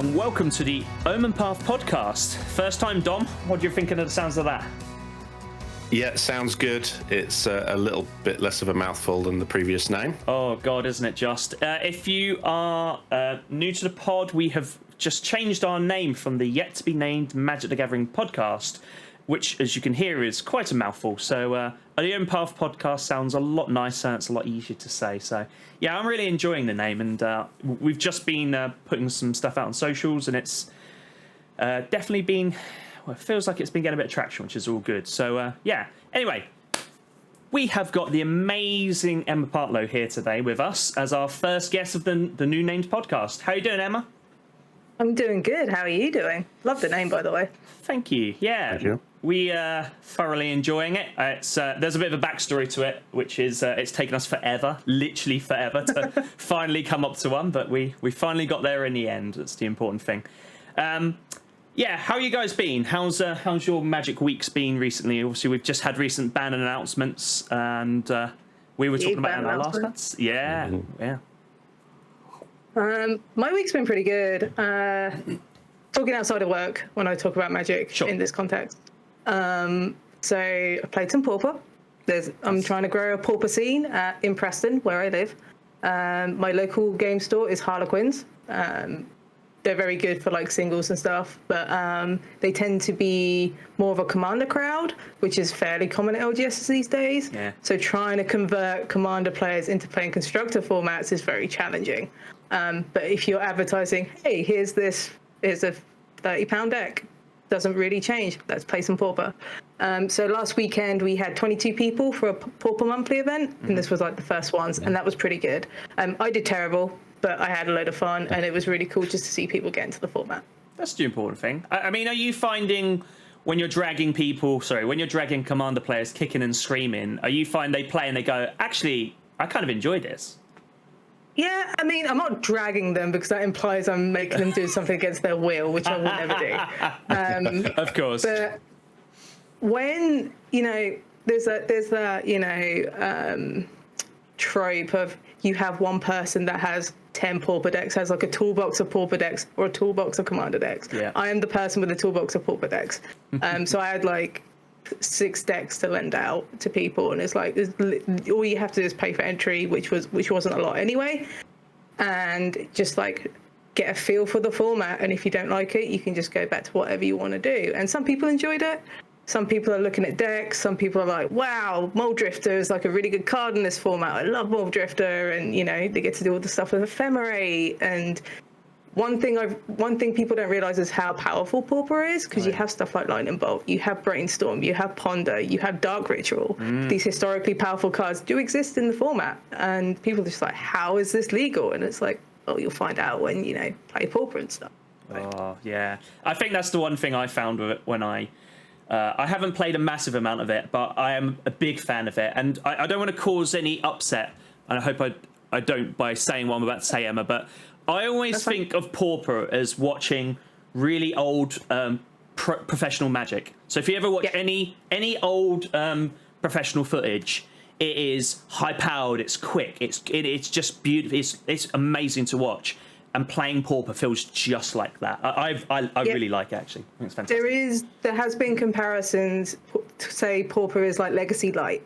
and welcome to the Omen Path podcast. First time, Dom, what do you think of the sounds of that? Yeah, sounds good. It's a little bit less of a mouthful than the previous name. Oh, God, isn't it just? If you are new to the pod, we have just changed our name from the yet-to-be-named Magic the Gathering podcast, which, as you can hear, is quite a mouthful. So the Omen Path podcast sounds a lot nicer, and it's a lot easier to say. So, yeah, I'm really enjoying the name, and we've just been putting some stuff out on socials, and it's definitely been... Well, it feels like it's been getting a bit of traction, which is all good. So, yeah. Anyway, we have got the amazing Emma Partlow here today with us as our first guest of the new named podcast. How are you doing, Emma? I'm doing good. How are you doing? Love the name, by the way. Thank you. Yeah. Thank you. We are thoroughly enjoying it. There's a bit of a backstory to it, which is it's taken us forever, literally forever, to finally come up to one. But we finally got there in the end. That's the important thing. Yeah, how you guys been? How's your Magic weeks been recently? Obviously, we've just had recent ban announcements, and we were talking about it in our last cuts. Yeah, yeah. My week's been pretty good. Talking outside of work when I talk about Magic in this context. So I played some Pauper. I'm trying to grow a Pauper scene in Preston, where I live. My local game store is Harlequins. They're very good for like singles and stuff, but they tend to be more of a commander crowd, which is fairly common at LGS these days. Yeah. So trying to convert commander players into playing constructor formats is very challenging. But if you're advertising, hey, here's a £30 deck, doesn't really change. Let's play some Pauper. So last weekend we had 22 people for a Pauper monthly event, and this was like the first ones, and that was pretty good. I did terrible, but I had a load of fun, and it was really cool just to see people get into the format. That's the important thing. I mean, are you finding when you're dragging commander players kicking and screaming, are you find they play and they go, actually, I kind of enjoy this? Yeah, I mean, I'm not dragging them because that implies I'm making them do something against their will, which I will never do. Of course. But when, there's that, trope of you have one person that has 10 Pauper decks, has like a toolbox of Pauper decks or a toolbox of Commander decks. Yeah. I am the person with a toolbox of Pauper decks. So I had like 6 decks to lend out to people, and it's like all you have to do is pay for entry, which wasn't a lot anyway, and just like get a feel for the format. And if you don't like it, you can just go back to whatever you want to do. And some people enjoyed it. Some people are looking at decks. Some people are like, wow, Mold Drifter is like a really good card in this format. I love Mold Drifter. And, they get to do all the stuff with Ephemerate. And one thing people don't realize is how powerful Pauper is, because you have stuff like Lightning Bolt, you have Brainstorm, you have Ponder, you have Dark Ritual. These historically powerful cards do exist in the format. And people are just like, how is this legal? And it's like, oh, you'll find out when, play Pauper and stuff. Oh, yeah. I think that's the one thing I found with it when I haven't played a massive amount of it, but I am a big fan of it. And I don't want to cause any upset, and I hope I don't by saying what I'm about to say, Emma, but I always think of Pauper as watching really old professional Magic. So if you ever watch any old professional footage, it is high-powered, it's quick, it's just beautiful, it's amazing to watch. And playing Pauper feels just like that. I really like it, actually. I think it's fantastic. There has been comparisons to say Pauper is like Legacy Light.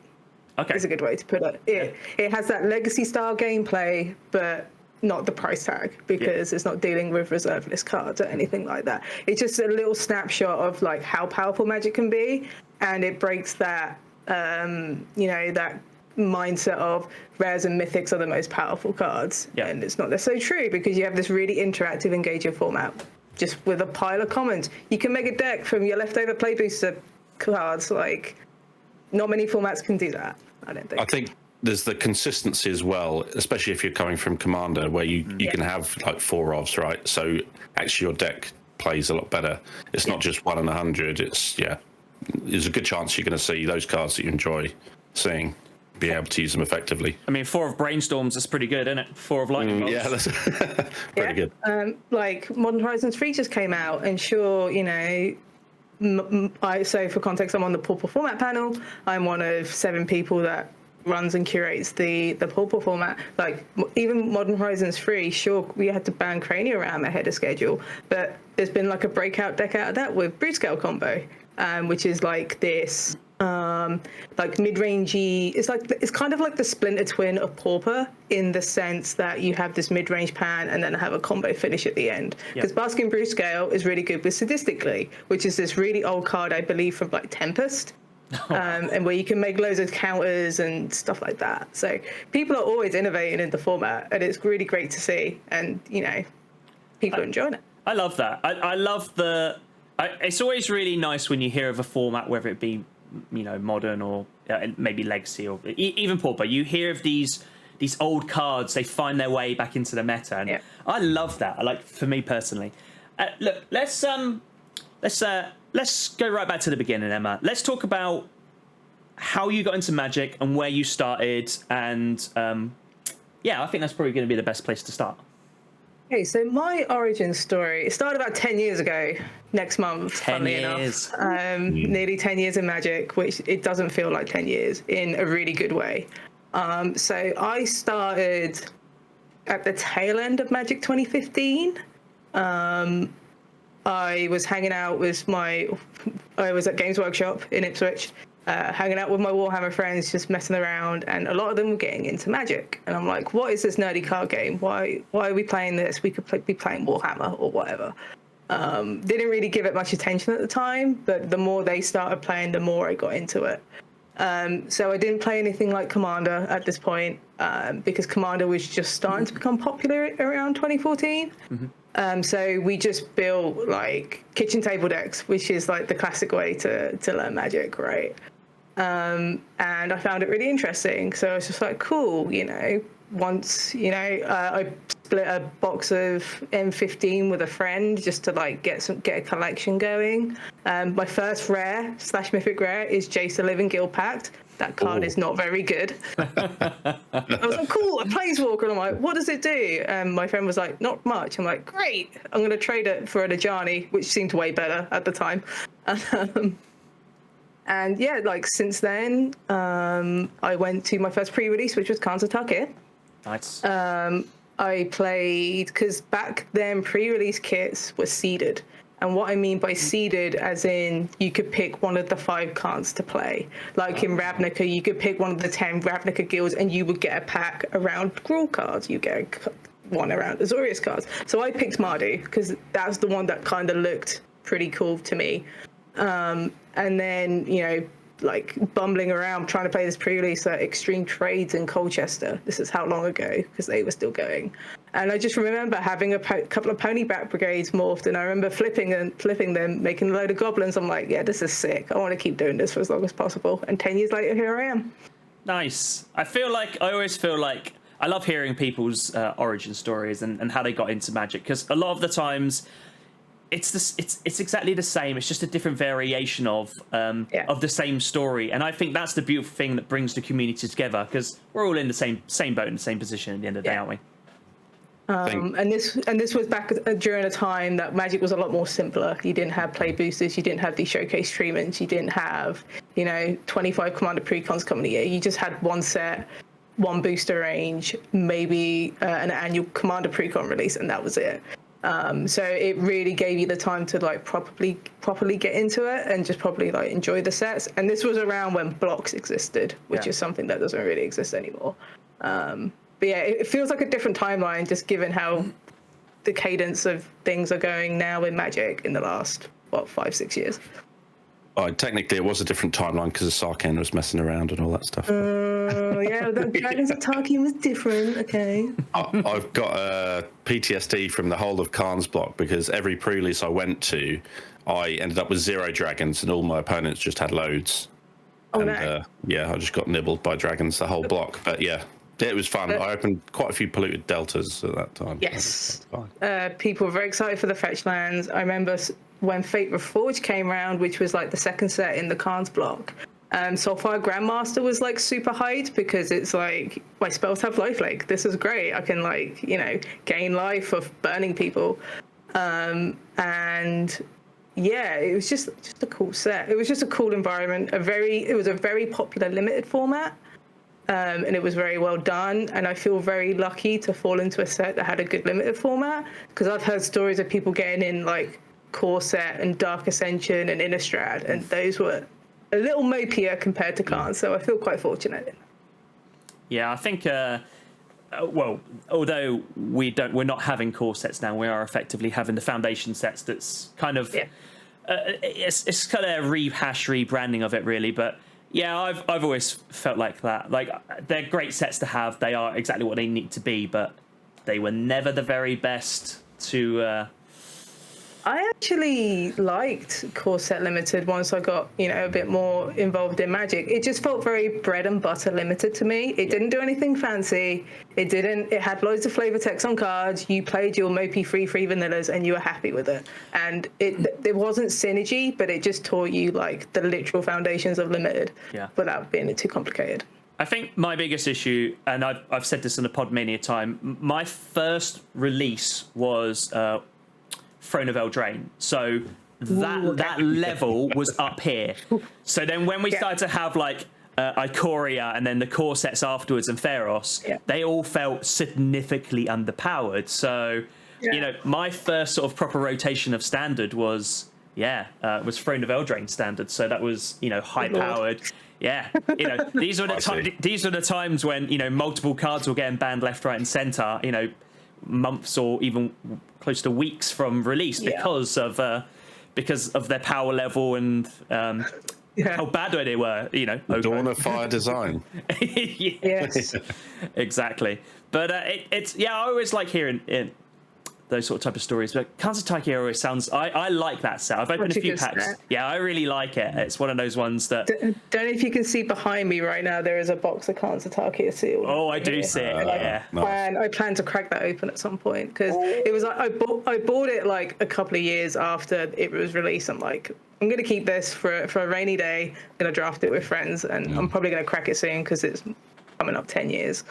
Okay. Is a good way to put it. It has that Legacy style gameplay, but not the price tag, because it's not dealing with reserve list cards or anything like that. It's just a little snapshot of like how powerful Magic can be, and it breaks that that mindset of rares and mythics are the most powerful cards. And it's not necessarily true, because you have this really interactive, engaging format just with a pile of commons. You can make a deck from your leftover play booster cards. Like, not many formats can do that, I don't think. I think there's the consistency as well, especially if you're coming from Commander, where you can have like 4 ofs, right? So actually your deck plays a lot better. It's not just 1 in 100. There's a good chance you're going to see those cards that you enjoy seeing, be able to use them effectively. I mean, 4 of Brainstorms is pretty good, isn't it? 4 of Lightning Bolts. Yeah, that's pretty good. Like Modern Horizons 3 just came out, and sure, so for context, I'm on the Pauper format panel. I'm one of 7 people that runs and curates the Pauper format. Like even Modern Horizons 3, sure, we had to ban Crania around ahead of schedule, but there's been like a breakout deck out of that with Brute Scale combo, which is like this like mid-rangey. It's kind of like the splinter twin of Pauper in the sense that you have this mid-range pan and then have a combo finish at the end. Because Basking Brute Scale is really good with Sadistically, which is this really old card, I believe, from like Tempest. And where you can make loads of counters and stuff like that. So people are always innovating in the format, and it's really great to see. And people are enjoying it. I love that. I love it's always really nice when you hear of a format, whether it be modern or maybe legacy or even Pauper. You hear of these old cards, they find their way back into the meta, and I love that. For me personally. Look, let's go right back to the beginning, Emma. Let's talk about how you got into Magic and where you started. And I think that's probably going to be the best place to start. Okay, so my origin story, it started about 10 years ago, next month, 10 years. Nearly 10 years in Magic, which it doesn't feel like 10 years in a really good way. So I started at the tail end of Magic 2015. I was hanging out with I was at Games Workshop in Ipswich, hanging out with my Warhammer friends, just messing around, and a lot of them were getting into Magic. And I'm like, what is this nerdy card game? Why are we playing this? We could be playing Warhammer or whatever. Didn't really give it much attention at the time, but the more they started playing, the more I got into it. So I didn't play anything like Commander at this point, because Commander was just starting to become popular around 2014. Mm-hmm. So we just built like kitchen table decks, which is like the classic way to learn Magic, right? And I found it really interesting. So I was just like, cool, once, I split a box of M15 with a friend just to like get a collection going. My first rare / mythic rare is Jace the Living Guild Pact. That card is not very good. I was like, cool, a Planeswalker. And I'm like, what does it do? And my friend was like, not much. I'm like, great. I'm going to trade it for a Najani, which seemed way better at the time. And yeah, like since then, I went to my first pre-release, which was Khans of Tarkir. Nice. I played, because back then pre-release kits were seeded. And what I mean by seeded, as in you could pick one of the 5 cards to play. Like in Ravnica, you could pick one of the 10 Ravnica guilds and you would get a pack around Gruul cards. You get one around Azorius cards. So I picked Mardu because that's the one that kind of looked pretty cool to me. And then, like bumbling around trying to play this pre-release at Extreme Trades in Colchester. This is how long ago, because they were still going. And I just remember having a couple of pony back brigades morphed, and I remember flipping them, making a load of goblins. I'm like, yeah, this is sick. I want to keep doing this for as long as possible. And 10 years later, here I am. Nice. I always feel like I love hearing people's origin stories and how they got into Magic, because a lot of the times it's exactly the same. It's just a different variation of the same story, and I think that's the beautiful thing that brings the community together, because we're all in the same boat in the same position at the end of the day, aren't we? And this was back during a time that Magic was a lot more simpler. You didn't have play boosters, you didn't have these showcase treatments, you didn't have 25 Commander precons coming a year. You just had one set, one booster range, maybe an annual Commander precon release, and that was it. So it really gave you the time to like properly get into it and just probably like enjoy the sets. And this was around when blocks existed, which is something that doesn't really exist anymore. But yeah, it feels like a different timeline, just given how the cadence of things are going now in Magic in the last 5-6 years. Technically, it was a different timeline because the Sarkhan was messing around and all that stuff. Yeah, the Dragons of Tarkir was different. Okay. I've got a PTSD from the whole of Khan's block, because every pre-release I went to, I ended up with 0 dragons and all my opponents just had loads. Oh, and, no. I just got nibbled by dragons the whole block. But yeah, it was fun. I opened quite a few polluted deltas at that time. Yes. People were very excited for the fetch lands. I remember when Fate Reforged came around, which was like the second set in the Khans block. Soulfire Grandmaster was like super hyped, because it's like, my spells have lifelink. This is great. I can like, gain life of burning people. And yeah, it was just a cool set. It was just a cool environment. It was a very popular limited format. and it was very well done. And I feel very lucky to fall into a set that had a good limited format, because I've heard stories of people getting in like Core Set and Dark Ascension and Innistrad, and those were a little mopier compared to Khans. So I feel quite fortunate. Yeah, I think. Well, although we're not having core sets now, we are effectively having the foundation sets. That's kind of it's kind of a rebranding of it, really. But yeah, I've always felt like that. Like, they're great sets to have. They are exactly what they need to be, but they were never the very best to. I actually liked Core Set Limited once I got, a bit more involved in Magic. It just felt very bread and butter limited to me. It didn't do anything fancy. It had loads of flavor text on cards. You played your mopey free vanillas and you were happy with it. And it wasn't synergy, but it just taught you like the literal foundations of Limited without being too complicated. I think my biggest issue, and I've said this in the pod many a time, my first release was Throne of Eldraine. So that level was up here. So then when we started to have like Ikoria and then the core sets afterwards and Theros, they all felt significantly underpowered. So, my first sort of proper rotation of standard was Throne of Eldraine standard. So that was, high powered. Yeah, these were the times when multiple cards were getting banned left, right, and centre. Months or even close to weeks from release because of their power level and how bad they were. Dawn of Fire design. Yes, exactly. But it's I always like hearing those sort of type of stories. But Kanzataki always sounds. I like that set. I've opened a few packs. Set. Yeah, I really like it. It's one of those ones that. Don't know if you can see behind me right now. There is a box of Kanzataki sealed. Oh, I do see it. I plan to crack that open at some point, because it was like I bought it like a couple of years after it was released. I'm like, I'm gonna keep this for a rainy day. I'm gonna draft it with friends, and I'm probably gonna crack it soon because it's coming up 10 years.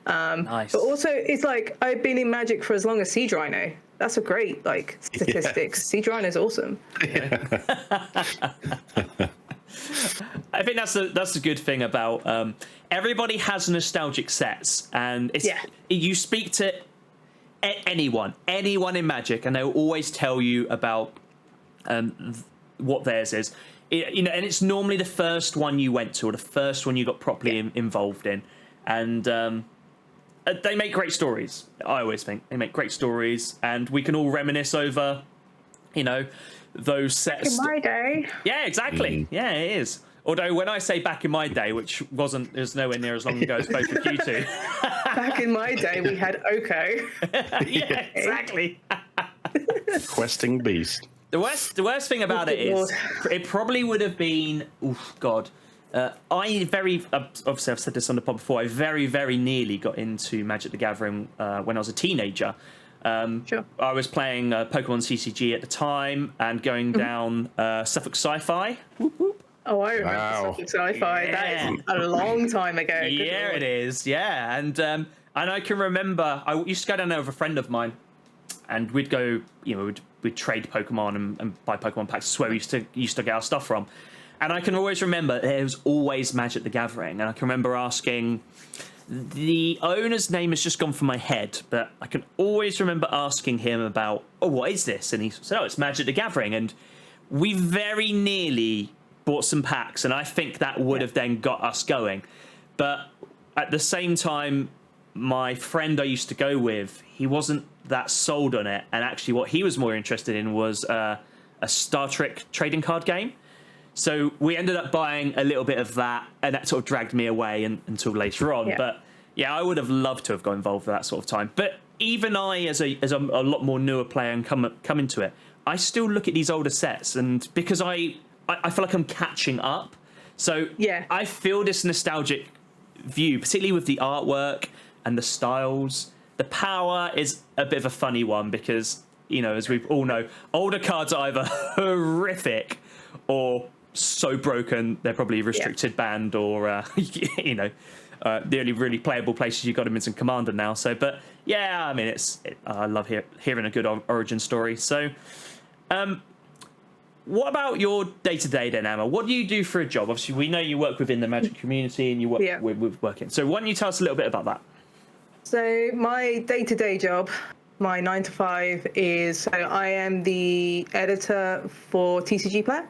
Nice. But also, it's like I've been in Magic for as long as Siege Rhino. That's a great statistics. Yes. Siege Rhino is awesome. Yeah. I think that's the good thing about everybody has nostalgic sets, and you speak to anyone in Magic, and they'll always tell you about what theirs is. And it's normally the first one you went to or the first one you got properly involved in, and. They make great stories. I always think they make great stories, and we can all reminisce over, those sets. Back in my day. Yeah, exactly. Yeah, it is. Although when I say back in my day, which was nowhere near as long ago as both of you two. Back in my day, we had Oko. Yeah, exactly. Questing Beast. The worst thing about it is it probably would have been. Oof, God. Obviously I've said this on the pod before, I very, very nearly got into Magic the Gathering when I was a teenager. Sure. I was playing Pokemon CCG at the time and going down Suffolk Sci-Fi. Whoop, whoop. Oh, I remember Suffolk Sci-Fi. Yeah. That is a long time ago. Yeah, it is. Yeah, and I can remember I used to go down there with a friend of mine, and we'd go, we'd trade Pokemon and buy Pokemon packs. That's where we used to get our stuff from. And I can always remember there was always Magic the Gathering. And I can remember asking, the owner's name has just gone from my head, but I can always remember asking him about, what is this? And he said, it's Magic the Gathering. And we very nearly bought some packs, and I think that would have then got us going. But at the same time, my friend I used to go with, he wasn't that sold on it. And actually what he was more interested in was a Star Trek trading card game. So we ended up buying a little bit of that, and that sort of dragged me away until later on. Yeah. But yeah, I would have loved to have got involved at that sort of time. But even I, as a lot more newer player and come into it, I still look at these older sets, and because I feel like I'm catching up. So I feel this nostalgic view, particularly with the artwork and the styles. The power is a bit of a funny one because, as we all know, older cards are either horrific or so broken they're probably restricted, banned, or the only really playable places you got them is in Commander now. So, but yeah, I mean, I love hearing a good origin story. So, what about your day-to-day then, Emma? What do you do for a job? Obviously, we know you work within the Magic community and you work with working. So why don't you tell us a little bit about that? So my day-to-day job, my 9 to 5 is, so I am the editor for TCG Player.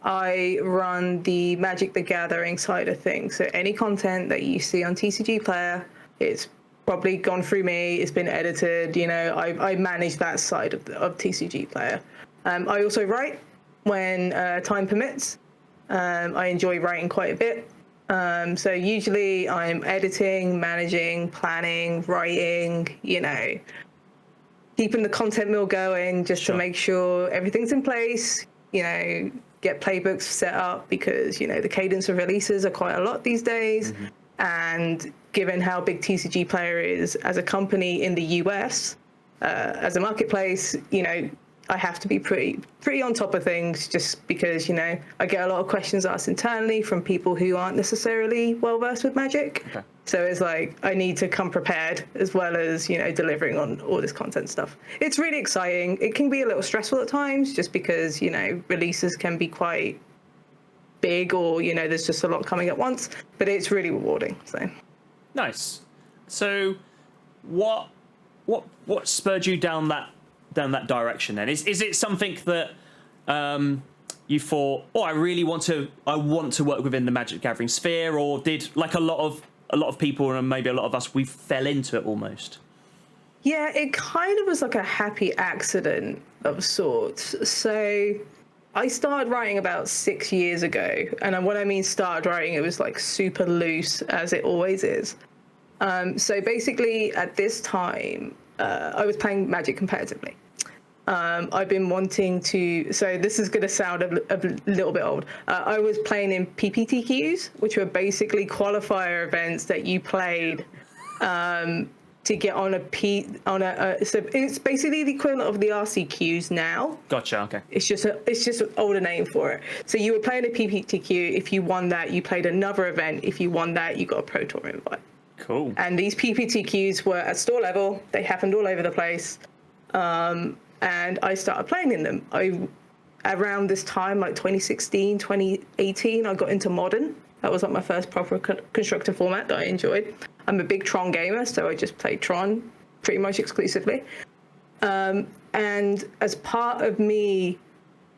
I run the Magic the Gathering side of things. So any content that you see on TCG Player, it's probably gone through me. It's been edited. You know, I manage that side of TCG Player. I also write when time permits. I enjoy writing quite a bit. So usually I'm editing, managing, planning, writing, you know, keeping the content mill going just to make sure everything's in place, you know, get playbooks set up because, you know, the cadence of releases are quite a lot these days. And given how big TCG Player is as a company in the US, as a marketplace, you know, I have to be pretty on top of things just because, you know, I get a lot of questions asked internally from people who aren't necessarily well versed with Magic. Okay. So it's like I need to come prepared as well as, you know, delivering on all this content stuff. It's really exciting. It can be a little stressful at times just because, you know, releases can be quite big or, you know, there's just a lot coming at once, but it's really rewarding. So nice. So what spurred you down that direction then? Is it something that you thought, oh, I want to work within the Magic Gathering sphere, or did like a lot of people and maybe a lot of us, we fell into it almost? Yeah, it kind of was like a happy accident of sorts. So I started writing about 6 years ago, and when I mean started writing, it was like super loose as it always is. So basically at this time, I was playing Magic competitively. I've been wanting to, so this is going to sound a little bit old. I was playing in PPTQs, which were basically qualifier events that you played to get on so it's basically the equivalent of the RCQs now. Gotcha. Okay. It's just an older name for it. So you were playing a PPTQ. If you won that, you played another event. If you won that, you got a Pro Tour invite. Cool. And these PPTQs were at store level. They happened all over the place. And I started playing in them. Around this time, like 2016, 2018, I got into Modern. That was like my first proper constructor format that I enjoyed. I'm a big Tron gamer, so I just played Tron pretty much exclusively. And as part of me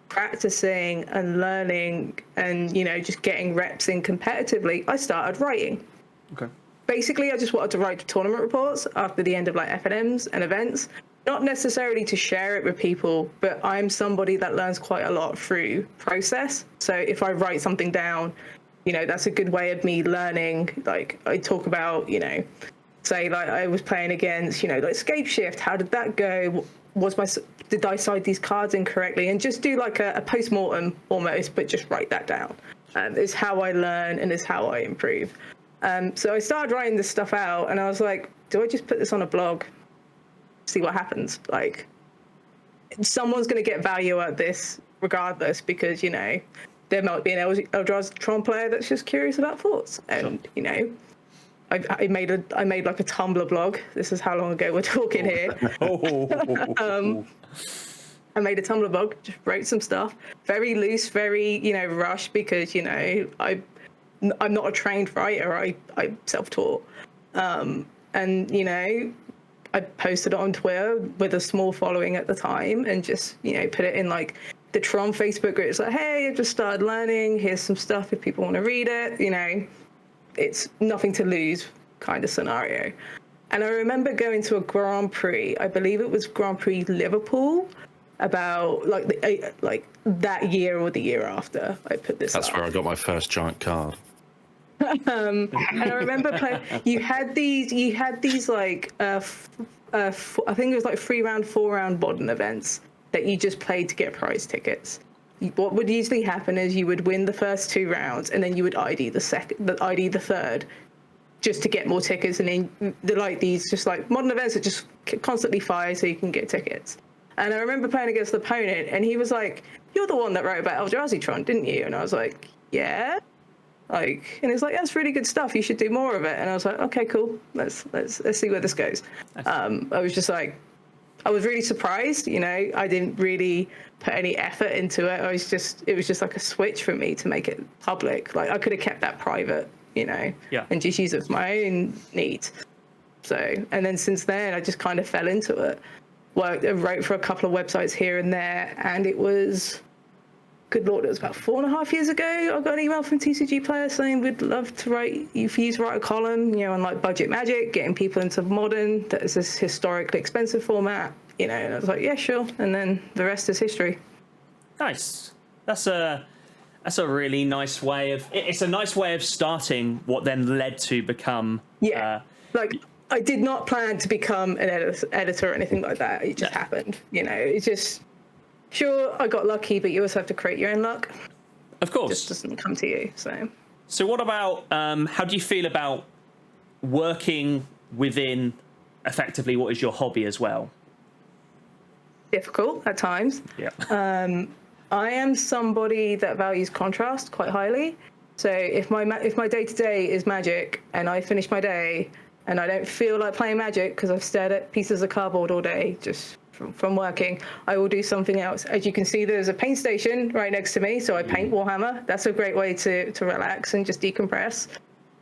practicing and learning and, you know, just getting reps in competitively, I started writing. Okay. Basically, I just wanted to write tournament reports after the end of like FNMs and events. Not necessarily to share it with people, but I'm somebody that learns quite a lot through process. So if I write something down, you know, that's a good way of me learning. Like I talk about, you know, say like I was playing against, you know, like Scape Shift. How did that go? Did I side these cards incorrectly? And just do like a post-mortem almost, but just write that down. It's how I learn and it's how I improve. So I started writing this stuff out and I was like, do I just put this on a blog? See what happens. Like someone's going to get value out of this regardless because, you know, there might be an Eldrazi Tron player that's just curious about thoughts. And, you know, I made like a Tumblr blog. This is how long ago we're talking here. I made a Tumblr blog, just wrote some stuff. Very loose, very, you know, rushed because, you know, I'm not a trained writer. I self-taught. And, you know, I posted it on Twitter with a small following at the time and just, you know, put it in like the Tron Facebook group. It's like, hey, I've just started learning. Here's some stuff if people want to read it. You know, it's nothing to lose kind of scenario. And I remember going to a Grand Prix. I believe it was Grand Prix Liverpool about like that year or the year after I put this That's up. where I got my first giant card. And I remember playing. You had these like I think it was like 3-round, 4-round modern events that you just played to get prize tickets. What would usually happen is you would win the first 2 rounds and then you would ID the third, just to get more tickets. And then like these just like modern events that just constantly fire so you can get tickets. And I remember playing against the opponent and he was like, "You're the one that wrote about Eldrazi Tron, didn't you?" And I was like, "Yeah." Like, and it's like, that's really good stuff. You should do more of it. And I was like, okay, cool. Let's see where this goes. I was just like, I was really surprised. You know, I didn't really put any effort into it. It was just like a switch for me to make it public. Like I could have kept that private, you know, and just use it for my own needs. So, and then since then, I just kind of fell into it. I wrote for a couple of websites here and there, and it was, good Lord, it was about 4.5 years ago. I got an email from TCG Player saying we'd love to write, if you write a column, you know, on like budget Magic, getting people into modern, that is this historically expensive format, you know, and I was like, yeah, sure. And then the rest is history. Nice. That's a really nice way of, it's a nice way of starting what then led to become. Yeah. Like, I did not plan to become an editor or anything like that. It just happened, you know. It's just, sure, I got lucky, but you also have to create your own luck. Of course. It just doesn't come to you. So what about, how do you feel about working within effectively what is your hobby as well? Difficult at times. Yeah. I am somebody that values contrast quite highly. So if my day-to-day is Magic and I finish my day and I don't feel like playing Magic because I've stared at pieces of cardboard all day just from working, I will do something else. As you can see, there's a paint station right next to me, so I paint Warhammer. That's a great way to relax and just decompress.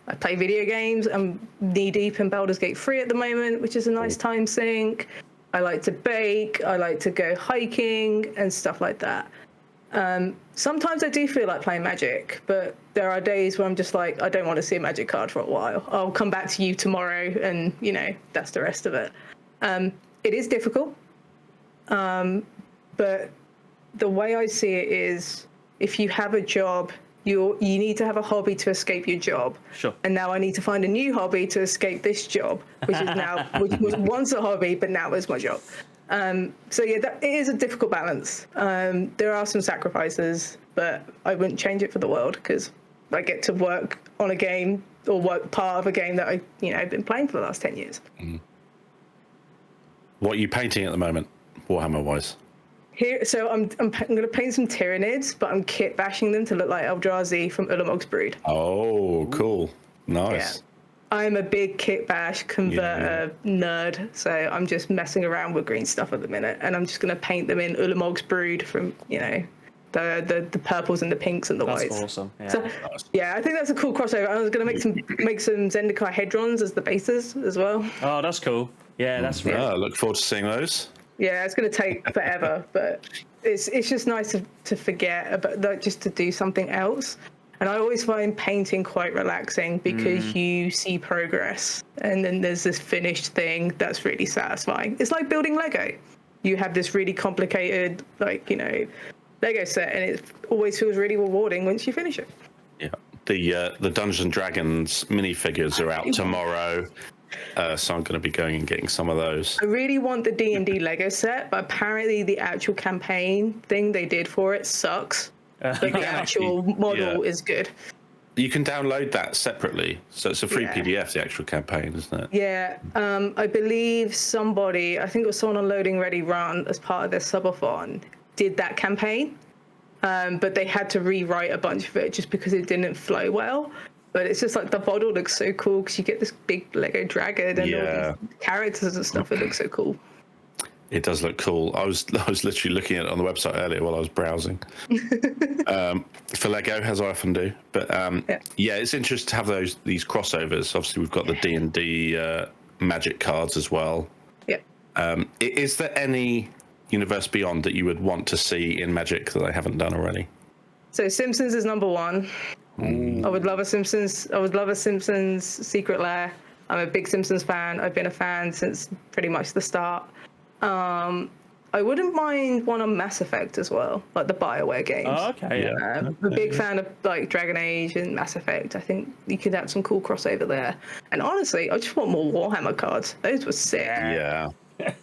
I play video games. I'm knee-deep in Baldur's Gate 3 at the moment, which is a nice time sink. I like to bake. I like to go hiking and stuff like that. Sometimes I do feel like playing Magic, but there are days where I'm just like, I don't want to see a Magic card for a while. I'll come back to you tomorrow, and, you know, that's the rest of it. It is difficult, but the way I see it is, if you have a job, you need to have a hobby to escape your job. Sure. And now I need to find a new hobby to escape this job, which was once a hobby, but now is my job. So yeah, it is a difficult balance. There are some sacrifices, but I wouldn't change it for the world, because I get to work on a game or work part of a game that I've been playing for the last 10 years. What are you painting at the moment, Warhammer wise? Here, so I'm going to paint some Tyranids, but I'm kit bashing them to look like Eldrazi from Ulamog's Brood. Oh, cool. Nice. Yeah. I'm a big kit bash converter nerd, so I'm just messing around with green stuff at the minute, and I'm just going to paint them in Ulamog's Brood from, you know, the purples and the pinks and the whites. That's awesome. Yeah. So, yeah, I think that's a cool crossover. I was going to make some Zendikar Hedrons as the bases as well. Oh, that's cool. Yeah, that's right. I look forward to seeing those. Yeah, it's going to take forever, but it's just nice to forget about, like, just to do something else. And I always find painting quite relaxing, because you see progress, and then there's this finished thing that's really satisfying. It's like building Lego. You have this really complicated, like, you know, Lego set, and it always feels really rewarding once you finish it. Yeah, the Dungeons and Dragons minifigures are out tomorrow. So I'm going to be going and getting some of those. I really want the D&D Lego set, but apparently the actual campaign thing they did for it sucks. But the actual model is good. You can download that separately, so it's a free PDF, the actual campaign, isn't it? Yeah, I believe somebody, I think it was someone on Loading Ready Run as part of their subathon, did that campaign, but they had to rewrite a bunch of it just because it didn't flow well. But it's just like, the model looks so cool because you get this big Lego dragon and all these characters and stuff. It looks so cool. It does look cool. I was literally looking at it on the website earlier while I was browsing for Lego, as I often do. But it's interesting to have these crossovers. Obviously, we've got the D&D Magic cards as well. Yeah. Is there any Universe Beyond that you would want to see in Magic that they haven't done already? So Simpsons is number one. I would love a Simpsons Secret Lair. I'm a big Simpsons fan. I've been a fan since pretty much the start. I wouldn't mind one on Mass Effect as well, like the BioWare games. Oh, okay. Yeah. I'm a big fan of like Dragon Age and Mass Effect. I think you could have some cool crossover there. And honestly, I just want more Warhammer cards. Those were sick. Yeah.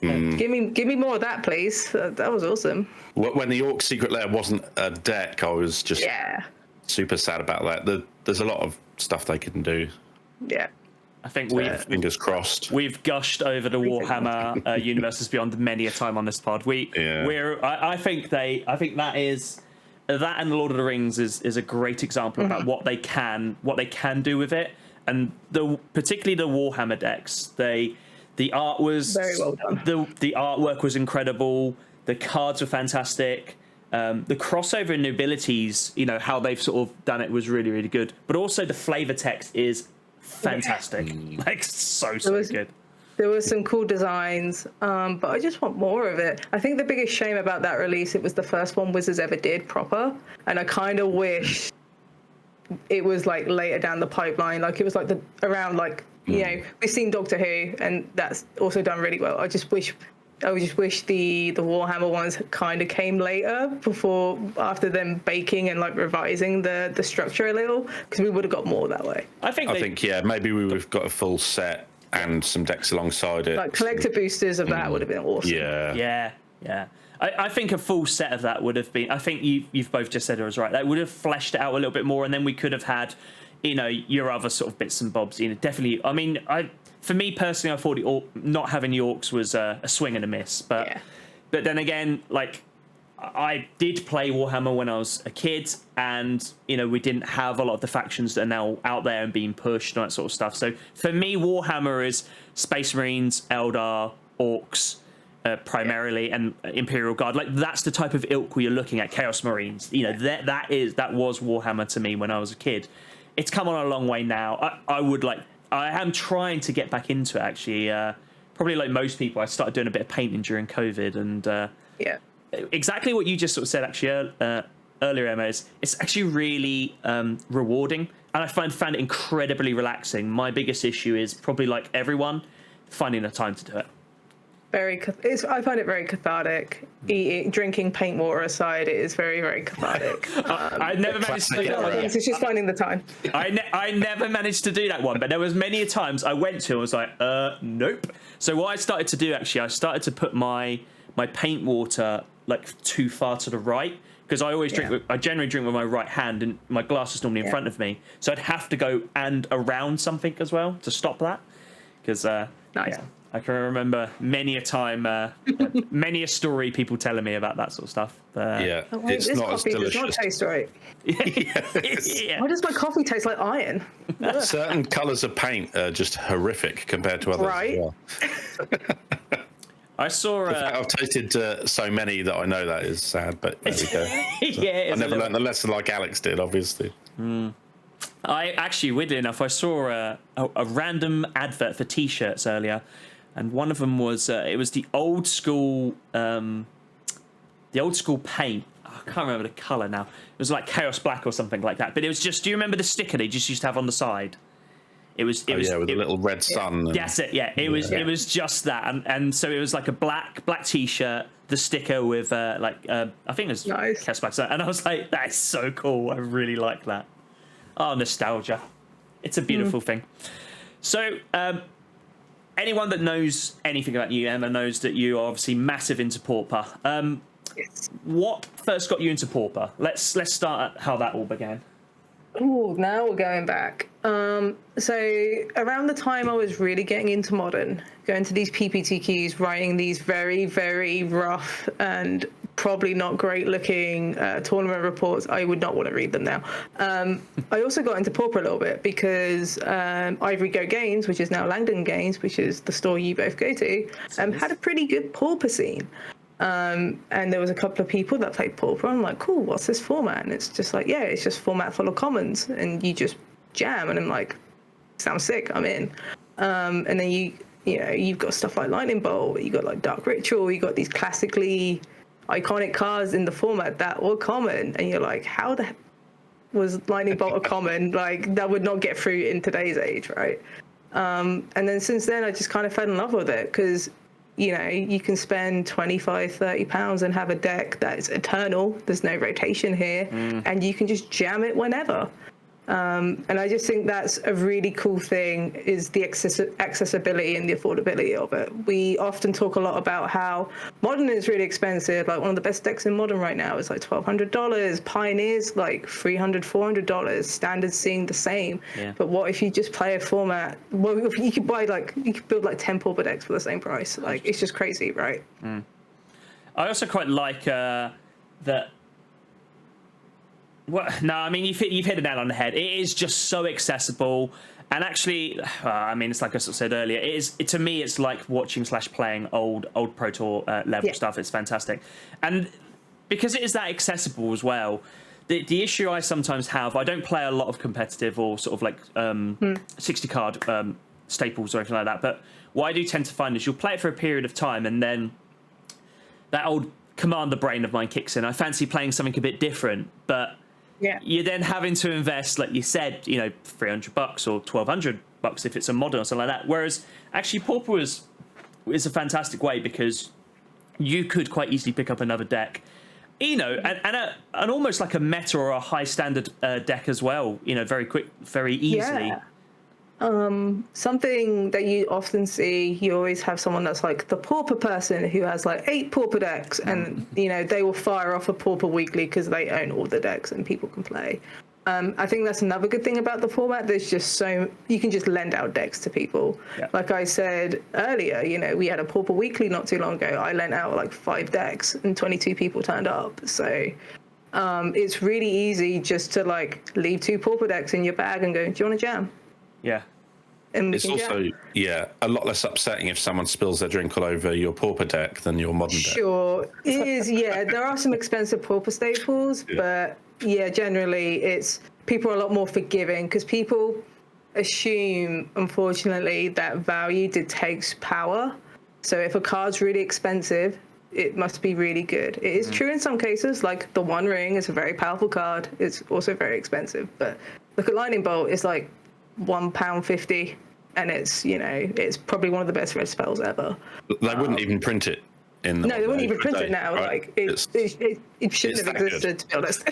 Give me more of that, please. That was awesome. When the Orc Secret Lair wasn't a deck, I was just super sad about that. There's a lot of stuff they can do. Yeah. I think fingers crossed. We've gushed over the Warhammer Universes Beyond many a time on this pod. I think that and Lord of the Rings is a great example about what they can do with it, and particularly the Warhammer decks. The art was very well done. The artwork was incredible. The cards were fantastic. The crossover in abilities, you know, how they've sort of done it was really, really good. But also the flavor text is fantastic. Like, so good. There were some cool designs, but I just want more of it. I think the biggest shame about that release, it was the first one Wizards ever did proper. And I kind of wish it was like later down the pipeline. Like it was like around like, you know, we've seen Doctor Who and that's also done really well. I just wish the Warhammer ones kind of came later after them baking and like revising the structure a little, because we would have got more that way. I think maybe we would have got a full set and some decks alongside it. Like collector boosters of that would have been awesome. Yeah. I think a full set of that would have been. I think you've both just said it was right. That would have fleshed it out a little bit more, and then we could have had, you know, your other sort of bits and bobs. You know, definitely. I mean, for me personally, I thought not having the orcs was a swing and a miss. But then again, like, I did play Warhammer when I was a kid, and you know, we didn't have a lot of the factions that are now out there and being pushed and that sort of stuff. So for me, Warhammer is Space Marines, Eldar, Orcs, primarily, and Imperial Guard. Like, that's the type of ilk where you're looking at. Chaos Marines. You know, that was Warhammer to me when I was a kid. It's come on a long way now. I am trying to get back into it, actually. Probably like most people, I started doing a bit of painting during COVID, and exactly what you just sort of said actually earlier, Emma, is it's actually really rewarding, and I found it incredibly relaxing. My biggest issue is probably, like everyone, finding the time to do it. I find it very cathartic. Drinking paint water aside, it is very, very cathartic. I never managed to do that one. It's just finding the time. I never managed to do that one, but there was many times I went to and was like, nope. So what I started to do, actually, I started to put my paint water like too far to the right, because I always drink. I generally drink with my right hand, and my glass is normally in front of me, so I'd have to go and around something as well to stop that. Because I can remember many a time, many a story people telling me about that sort of stuff. It's not as delicious. Does not taste right. Why does my coffee taste like iron? Certain colours of paint are just horrific compared to others. Right. I saw. I've tasted so many that I know that is sad, but there we go. I never learned the lesson like Alex did, obviously. I actually, weirdly enough, I saw a random advert for T-shirts earlier, and one of them was it was the old school paint. I can't remember the colour now. It was like Chaos Black or something like that. But it was just. Do you remember the sticker they just used to have on the side? It was with the little red sun. That's it. Yeah, it was just that, and so it was like a black T-shirt, the sticker with I think it was Chaos Black, and I was like, that is so cool. I really like that. Oh, nostalgia. It's a beautiful thing. So, anyone that knows anything about you, Emma, knows that you are obviously massive into Pauper. Yes. What first got you into Pauper? Let's start at how that all began. Oh, now we're going back. So around the time I was really getting into Modern, going to these PPTQs, writing these very, very rough and probably not great looking tournament reports. I would not want to read them now. I also got into Pauper a little bit because Ivory Go Games, which is now Langdon Games, which is the store you both go to, had a pretty good Pauper scene. And there was a couple of people that played Pauper. I'm like, cool, what's this format? And it's just like, it's just format full of commons and you just jam. And I'm like, sounds sick, I'm in. And then you've got stuff like Lightning Bolt, you got like Dark Ritual, you got these classically iconic cards in the format that were common. And you're like, how the heck was Lightning Bolt a common? Like, that would not get through in today's age, right? And then since then, I just kind of fell in love with it because you can spend £25-30 and have a deck that's eternal. There's no rotation here, and you can just jam it whenever. And I just think that's a really cool thing, is the accessibility and the affordability of it. We often talk a lot about how Modern is really expensive. Like, one of the best decks in Modern right now is like $1,200. Pioneer's like $300-400. Standard's seeing the same. Yeah. But what if you just play a format? Well, if you could build like 10 Pauper decks for the same price. Like, it's just crazy, right? I also quite like that. Well, no, I mean you've hit it nail on the head. It is just so accessible, and actually, I mean it's like I sort of said earlier. To me, it's like watching / playing old Pro Tour level stuff. It's fantastic, and because it is that accessible as well. The issue I sometimes have, I don't play a lot of competitive or sort of like 60 card staples or anything like that. But what I do tend to find is you'll play it for a period of time, and then that old commander brain of mine kicks in. I fancy playing something a bit different, but you're then having to invest, like you said, $300 or $1,200 if it's a modern or something like that. Whereas actually Pauper is a fantastic way because you could quite easily pick up another deck. And almost like a meta or a high standard deck as well. Very quick, very easily. Yeah. Something that you often see, you always have someone that's like the Pauper person who has like 8 Pauper decks, and they will fire off a Pauper weekly because they own all the decks and people can play. I think that's another good thing about the format. There's just you can just lend out decks to people. Yeah. Like I said earlier, we had a Pauper weekly not too long ago. I lent out like 5 decks and 22 people turned up. So it's really easy just to like leave 2 Pauper decks in your bag and go, do you want to jam? Yeah. And it's also a lot less upsetting if someone spills their drink all over your Pauper deck than your modern deck. Sure, it is. Yeah, there are some expensive Pauper staples, but generally people are a lot more forgiving because people assume, unfortunately, that value dictates power. So if a card's really expensive, it must be really good. It is true in some cases, like the One Ring is a very powerful card. It's also very expensive, but look at Lightning Bolt. It's like £1.50, and it's probably one of the best red spells ever. They wouldn't even print it. They wouldn't even print it now. Right? Like it shouldn't have existed, to be honest.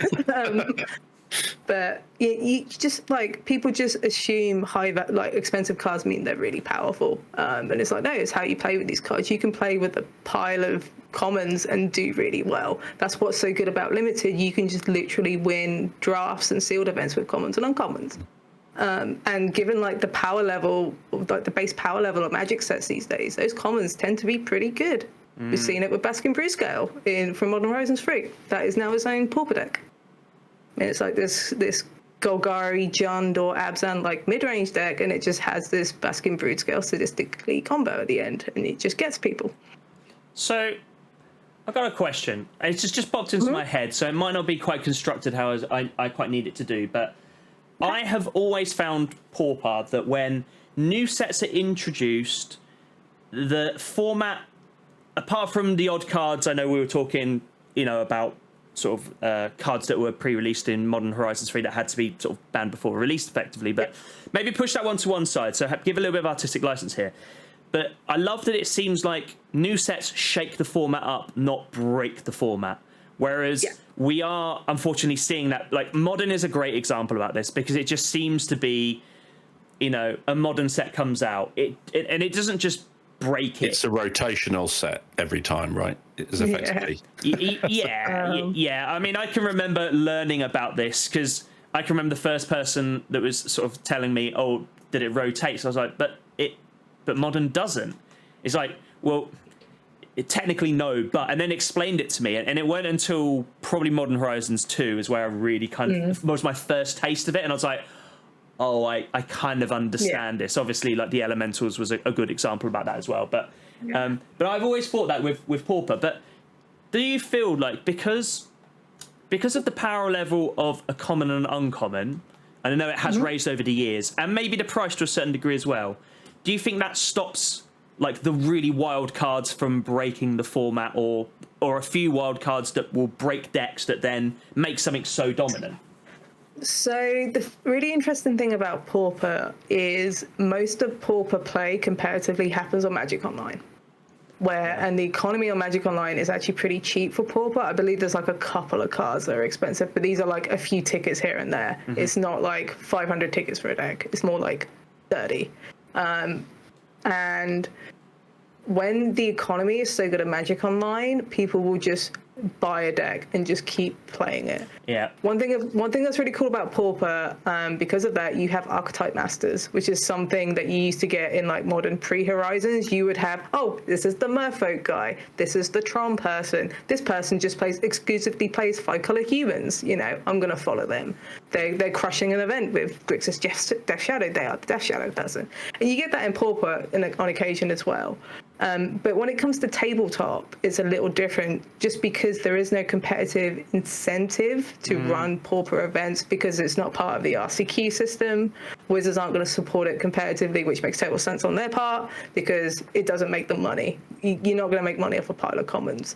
But you just like people just assume expensive cards mean they're really powerful, and it's like no, it's how you play with these cards. You can play with a pile of commons and do really well. That's what's so good about limited. You can just literally win drafts and sealed events with commons and uncommons. And given like the power level, like the base power level of Magic sets these days, those commons tend to be pretty good. We've seen it with Baskin Brewscale from Modern Horizons 3. That is now its own Pauper deck. And it's like this Golgari, Jund, or Abzan like mid-range deck, and it just has this Baskin Brewscale sadistically combo at the end, and it just gets people. So I've got a question. It's just popped into my head, so it might not be quite constructed how I quite need it to do, but I have always found Pauper that when new sets are introduced, the format, apart from the odd cards, I know we were talking, about sort of cards that were pre-released in Modern Horizons 3 that had to be sort of banned before released effectively, but maybe push that one to one side, so give a little bit of artistic license here. But I love that it seems like new sets shake the format up, not break the format. Whereas we are unfortunately seeing that, like Modern is a great example about this because it just seems to be, a Modern set comes out, and it doesn't just break it. It's a rotational set every time, right? It's effectively. Yeah. I mean, I can remember learning about this because I can remember the first person that was sort of telling me, "Oh, did it rotate?" So I was like, "But Modern doesn't." It's like, well. Technically no, and then explained it to me, and it weren't until probably Modern Horizons 2 is where I really kind of was my first taste of it, and I was like, oh, I kind of understand this. Obviously, like the Elementals was a good example about that as well, but I've always thought that with Pauper. But do you feel like because of the power level of a common and uncommon, and I know it has raised over the years, and maybe the price to a certain degree as well, do you think that stops like the really wild cards from breaking the format, or a few wild cards that will break decks that then make something so dominant? So the really interesting thing about Pauper is most of Pauper play comparatively happens on Magic Online, and the economy on Magic Online is actually pretty cheap for Pauper. I believe there's like a couple of cards that are expensive, but these are like a few tickets here and there. It's not like 500 tickets for a deck. It's more like 30. And when the economy is so good at Magic Online, people will just buy a deck and just keep playing it. Yeah. One thing that's really cool about Pauper, because of that, you have archetype masters, which is something that you used to get in like modern pre-Horizons. You would have, oh, this is the Merfolk guy, this is the Tron person, this person just exclusively plays 5-color humans. You know, I'm gonna follow them. They're crushing an event with Grixis Death Shadow. They are the Death Shadow person, and you get that in Pauper on occasion as well. But when it comes to tabletop, it's a little different just because there is no competitive incentive to run Pauper events because it's not part of the RCQ system. Wizards aren't going to support it competitively, which makes total sense on their part because it doesn't make them money. You're not going to make money off a pile of commons.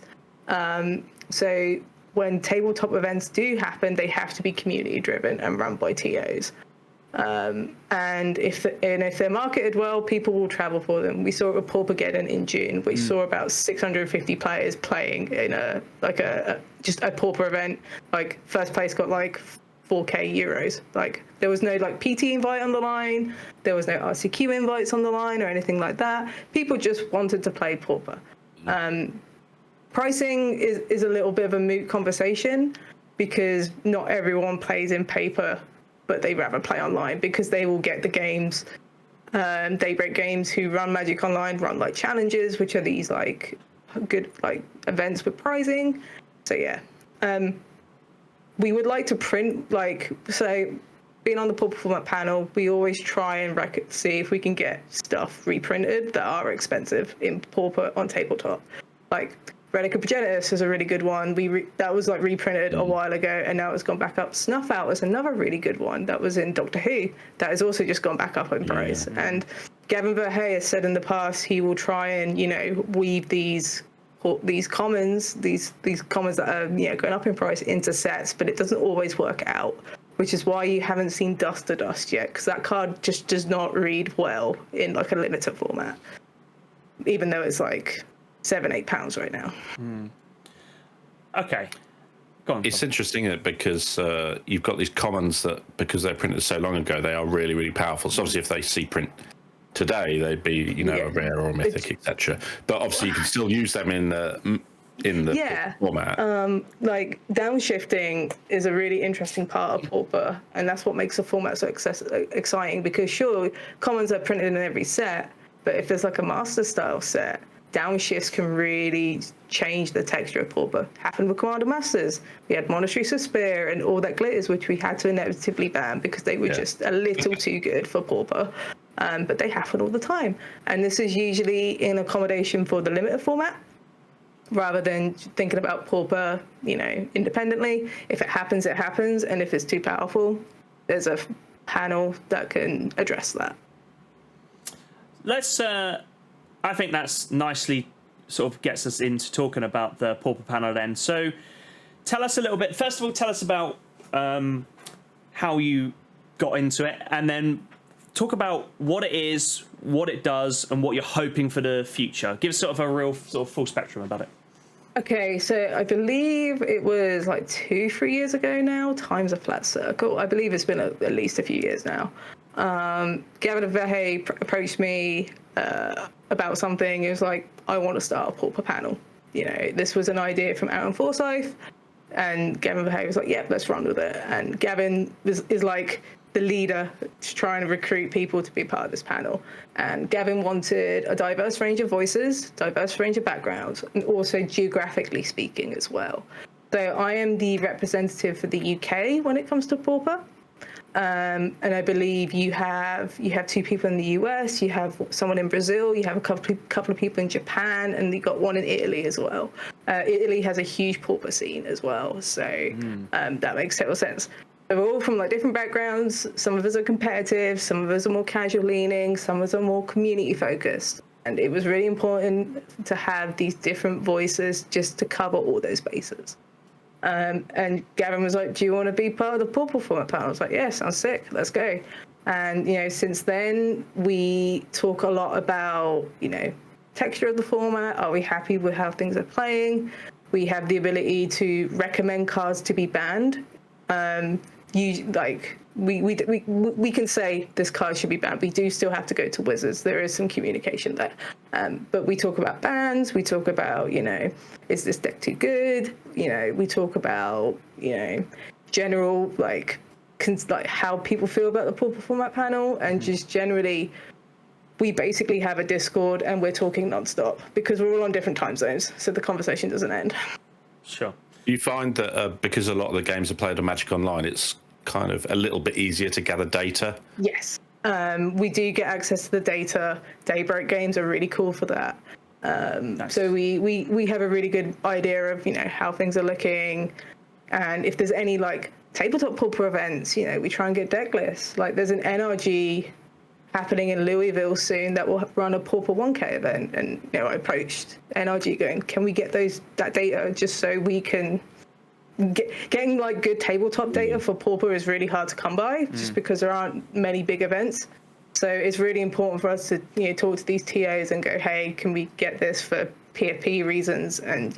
So when tabletop events do happen, they have to be community driven and run by TOs. And if they're marketed well, people will travel for them. We saw it with Paupergeddon in June, which saw about 650 players playing in just a Pauper event. Like first place got like 4k euros. Like there was no like PT invite on the line, there was no RCQ invites on the line or anything like that. People just wanted to play Pauper. Pricing is a little bit of a moot conversation because not everyone plays in paper, but they rather play online because they will get the games. Daybreak Games, who run Magic Online, run like challenges, which are these like good like events with pricing. So yeah, we would like to print being on the Pauper format panel, we always try and see if we can get stuff reprinted that are expensive in Pauper on tabletop. Like Relic of Progenitus is a really good one. That was like reprinted a while ago, and now it's gone back up. Snuff Out was another really good one that was in Doctor Who. That has also just gone back up in price. Yeah. And Gavin Verhey has said in the past he will try and weave these commons, these commons that are going up in price into sets, but it doesn't always work out. Which is why you haven't seen Dust to Dust yet, because that card just does not read well in like a limited format, even though it's like £7-8 right now. Okay, go on. It's interesting, isn't it? Because you've got these commons that, because they're printed so long ago, they are really, really powerful. So obviously, if they see print today, they'd be, a rare or a mythic, etc. But obviously, you can still use them in the format. Like downshifting is a really interesting part of Pauper, and that's what makes the format so exciting. Because sure, commons are printed in every set, but if there's like a master style set, downshifts can really change the texture of Pauper. Happened with Commander Masters. We had Monasteries of Spear and all that glitters, which we had to inevitably ban because they were just a little too good for Pauper. But they happen all the time. And this is usually in accommodation for the limited format, rather than thinking about Pauper, independently. If it happens, it happens. And if it's too powerful, there's a panel that can address that. Let's... I think that's nicely sort of gets us into talking about the Pauper panel then. So tell us a little bit. First of all, tell us about how you got into it, and then talk about what it is, what it does, and what you're hoping for the future. Give us sort of a real sort of full spectrum about it. Okay, so I believe it was like 2-3 years ago now. Time's a flat circle. I believe it's been at least a few years now. Gavin Verhey approached me about something. It was like, I want to start a Pauper panel. This was an idea from Aaron Forsyth, and Gavin Verhey was like, yeah, let's run with it. And Gavin is like the leader trying to recruit people to be part of this panel. And Gavin wanted a diverse range of voices, diverse range of backgrounds, and also geographically speaking as well. So I am the representative for the UK when it comes to Pauper. And I believe you have 2 people in the US, you have someone in Brazil, you have a couple of people in Japan, and you got one in Italy as well. Italy has a huge Pauper scene as well, so that makes total sense. So we're all from like different backgrounds. Some of us are competitive, some of us are more casual leaning, some of us are more community focused. And it was really important to have these different voices just to cover all those bases. And Gavin was like, do you want to be part of the Pauper format panel? I was like, yeah, sounds sick. Let's go. And, since then, we talk a lot about, texture of the format. Are we happy with how things are playing? We have the ability to recommend cards to be banned. we can say this card should be banned. We do still have to go to Wizards. There is some communication there, but we talk about bans. We talk about, is this deck too good? We talk about, general like how people feel about the Pauper format panel, and just generally, we basically have a Discord and we're talking nonstop because we're all on different time zones, so the conversation doesn't end. Sure. You find that because a lot of the games are played on Magic Online, it's kind of a little bit easier to gather data? Yes. We do get access to the data. Daybreak games are really cool for that. Nice. So we have a really good idea of, how things are looking. And if there's any like tabletop Pauper events, we try and get deck lists. Like there's an NRG happening in Louisville soon that will run a Pauper 1K event. And, I approached NRG going, can we get that data just so we can getting like good tabletop data for Pauper is really hard to come by just because there aren't many big events. So it's really important for us to, talk to these TAs and go, hey, can we get this for PFP reasons? And,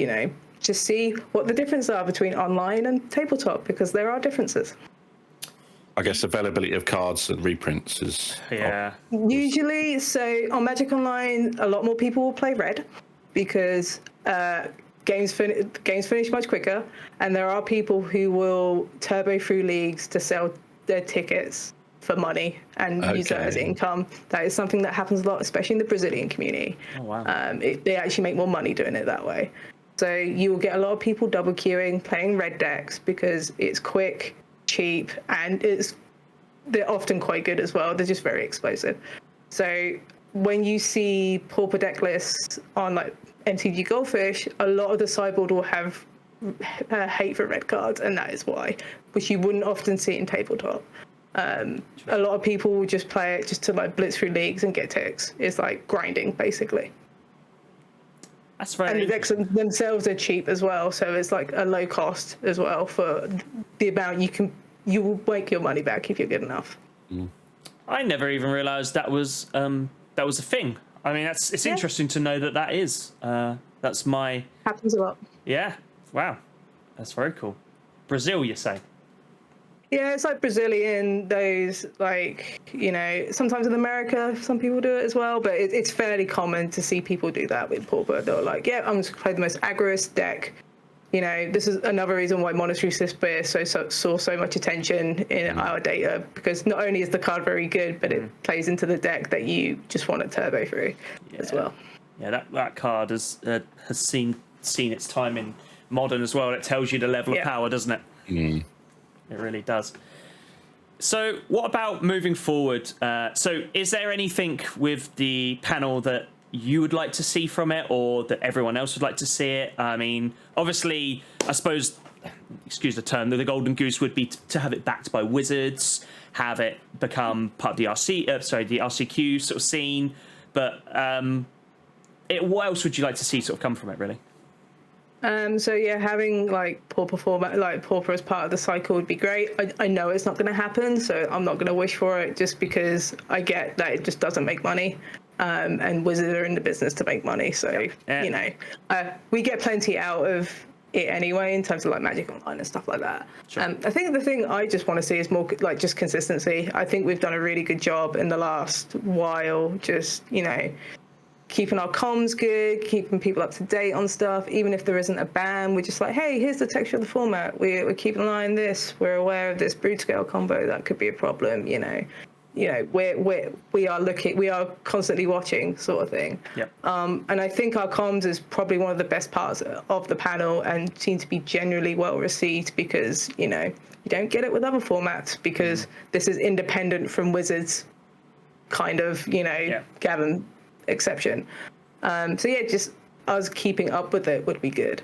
just see what the differences are between online and tabletop, because there are differences. I guess availability of cards and reprints is... Yeah. Usually, so on Magic Online, a lot more people will play red because games finish much quicker, and there are people who will turbo through leagues to sell their tickets for money and use that as income. That is something that happens a lot, especially in the Brazilian community. Oh, wow. They actually make more money doing it that way. So you will get a lot of people double queuing, playing red decks because it's quick, cheap, and they're often quite good as well. They're just very explosive. So when you see Pauper deck lists on like MTG Goldfish, a lot of the sideboard will have hate for red cards, and that is why, which you wouldn't often see in tabletop. A lot of people will just play it just to like blitz through leagues and get ticks. It's like grinding basically. That's very And the decks themselves are cheap as well, so it's like a low cost as well for the amount you will make your money back if you're good enough. I never even realised that was a thing. I mean, it's interesting to know that is. That's my... Happens a lot. Yeah. Wow. That's very cool. Brazil, you say? Yeah, it's like Brazilian, those, like, sometimes in America, some people do it as well, but it's fairly common to see people do that with Pauper. They're like, yeah, I'm just going to play the most aggressive deck. This is another reason why Monastery Spear saw so much attention in our data, because not only is the card very good, but it plays into the deck that you just want to turbo through as well. Yeah, that card has seen its time in Modern as well. It tells you the level of power, doesn't it? It really does. So what about moving forward? So is there anything with the panel that you would like to see from it, or that everyone else would like to see it? I mean, obviously, I suppose, excuse the term, the golden goose would be to have it backed by Wizards, have it become part of the the RCQ sort of scene. But what else would you like to see sort of come from it, really? So yeah, having like Pauper as part of the cycle would be great. I know it's not going to happen, so I'm not going to wish for it, just because I get that it just doesn't make money. And Wizards are in the business to make money, so we get plenty out of it anyway in terms of like Magic Online and stuff like that. Sure. I think the thing I just want to see is more like just consistency. I think we've done a really good job in the last while, just keeping our comms good, keeping people up to date on stuff. Even if there isn't a ban, we're just like, hey, here's the texture of the format. We're keeping an eye on this. We're aware of this brood scale combo that could be a problem. We are constantly watching, sort of thing. Yep. And I think our comms is probably one of the best parts of the panel, and seem to be generally well received, because you don't get it with other formats, because this is independent from Wizards, kind of Gavin exception. Just us keeping up with it would be good.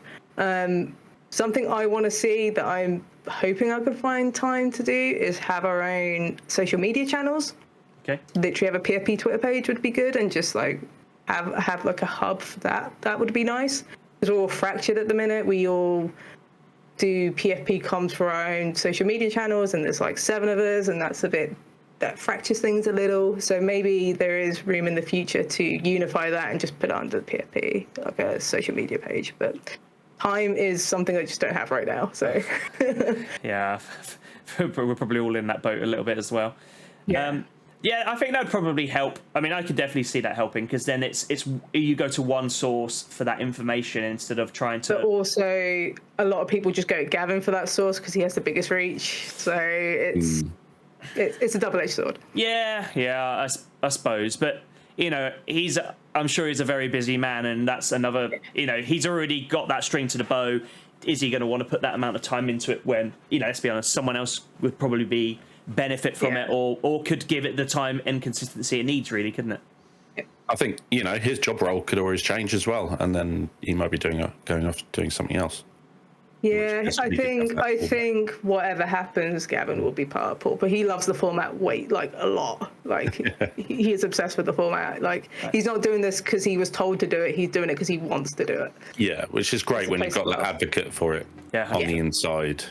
Something I want to see that I'm hoping I could find time to do is have our own social media channels. Okay. Literally have a PFP Twitter page would be good, and just like have like a hub for that. That would be nice, because we're all fractured at the minute. We all do PFP comms for our own social media channels, and there's like 7 of us, and that fractures things a little. So maybe there is room in the future to unify that and just put it under the PFP, like a social media page. But time is something I just don't have right now. So Yeah, we're probably all in that boat a little bit as well. yeah. Yeah, I think that would probably help. I mean, I could definitely see that helping, because then it's you go to one source for that information instead of trying to. But also, a lot of people just go to Gavin for that source because he has the biggest reach. So it's a double-edged sword. Yeah, I suppose. But I'm sure he's a very busy man, and that's another. He's already got that string to the bow. Is he going to want to put that amount of time into it when, let's be honest, someone else would probably benefit from it, or could give it the time and consistency it needs, really, couldn't it? I think his job role could always change as well, and then he might be going off doing something else. Yeah, I think whatever happens, Gavin will be part of Pauper. He loves the format a lot. Like he is obsessed with the format. Like he's not doing this because he was told to do it. He's doing it because he wants to do it. Yeah, which is great when you've got that advocate for it on the inside.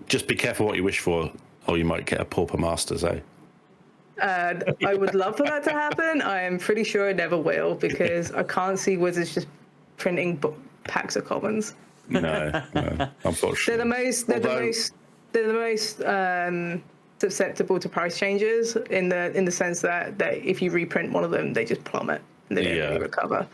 Just be careful what you wish for, or you might get a Pauper Masters, eh? I would love for that to happen. I am pretty sure it never will, because I can't see Wizards just printing packs of commons. No, unfortunately. They're the most susceptible to price changes in the sense that if you reprint one of them, they just plummet and they don't really recover.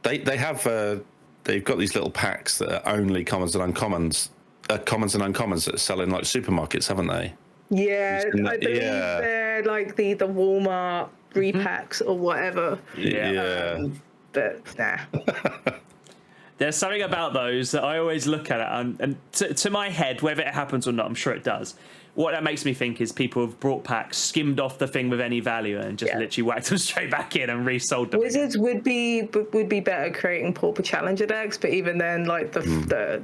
They've got these little packs that are only commons and uncommons that sell in like supermarkets, haven't they? Yeah, I believe they're like the Walmart repacks or whatever. Yeah. But nah. There's something about those that I always look at it, and to my head, whether it happens or not, I'm sure it does. What that makes me think is people have brought packs, skimmed off the thing with any value, and just literally whacked them straight back in and resold them. Wizards would be better creating Pauper Challenger decks, but even then, like they're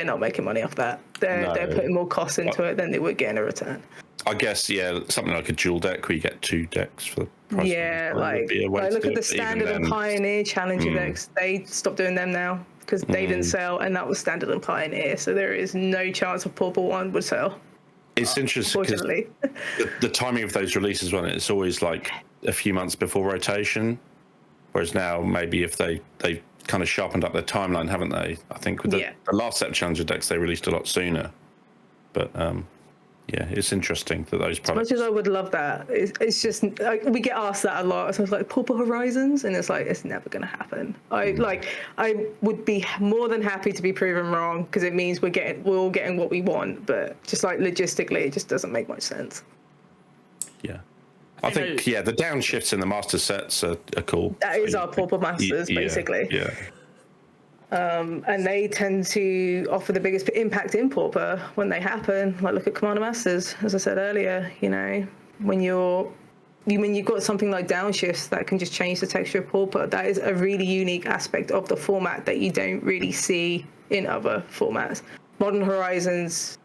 not making money off that. They're putting more costs into it than they would get in a return. I guess something like a dual deck where you get 2 decks for the price. Yeah, like look at the Standard and Pioneer Challenger decks. They stopped doing them now because they didn't sell, and that was Standard and Pioneer. So there is no chance of Pauper One would sell. It's interesting because the timing of those releases, when it's always like a few months before rotation, whereas now maybe if they kind of sharpened up their timeline, haven't they? I think with the last set of Challenger decks they released a lot sooner, but it's interesting that those products. As much as I would love that, it's just we get asked that a lot. So it's like Pauper Horizons, and it's like it's never going to happen. I would be more than happy to be proven wrong, because it means we're all getting what we want. But just like logistically, it just doesn't make much sense. Yeah, I think the downshifts in the master sets are cool. That is our Pauper Masters, basically. Yeah. And they tend to offer the biggest impact in Pauper when they happen. Like look at Commander Masters, as I said earlier. When you've got something like downshifts that can just change the texture of Pauper, that is a really unique aspect of the format that you don't really see in other formats. Modern Horizons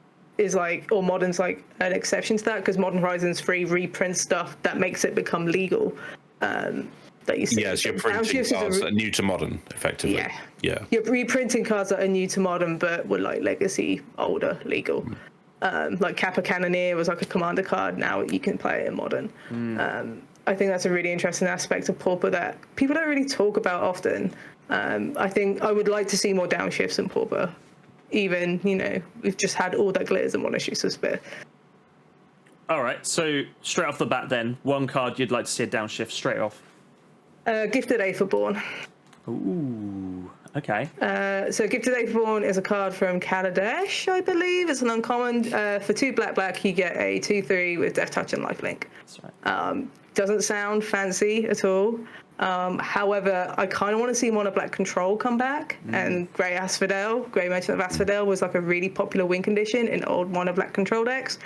Modern's like an exception to that, because Modern Horizons free reprint stuff that makes it become legal. That you see. Yes, you're printing cards that are new to Modern, effectively. Yeah. You're reprinting cards that are new to Modern, but were like legacy, older, legal. Like Kappa Cannoneer was like a commander card. Now you can play it in Modern. I think that's a really interesting aspect of Pauper that people don't really talk about often. I think I would like to see more downshifts in Pauper. Even, we've just had all that glitters and one issue to spare. All right, so straight off the bat then, one card you'd like to see a downshift straight off. Gifted Aetherborn. Ooh, okay. So Gifted Aetherborn is a card from Kaladesh, I believe. It's an uncommon. For 2 black, you get a 2/3 with Death Touch and Lifelink. That's right. Doesn't sound fancy at all. However, I kind of want to see Mono Black Control come back, and Grey Merchant of Asphodel was like a really popular win condition in old Mono Black Control decks.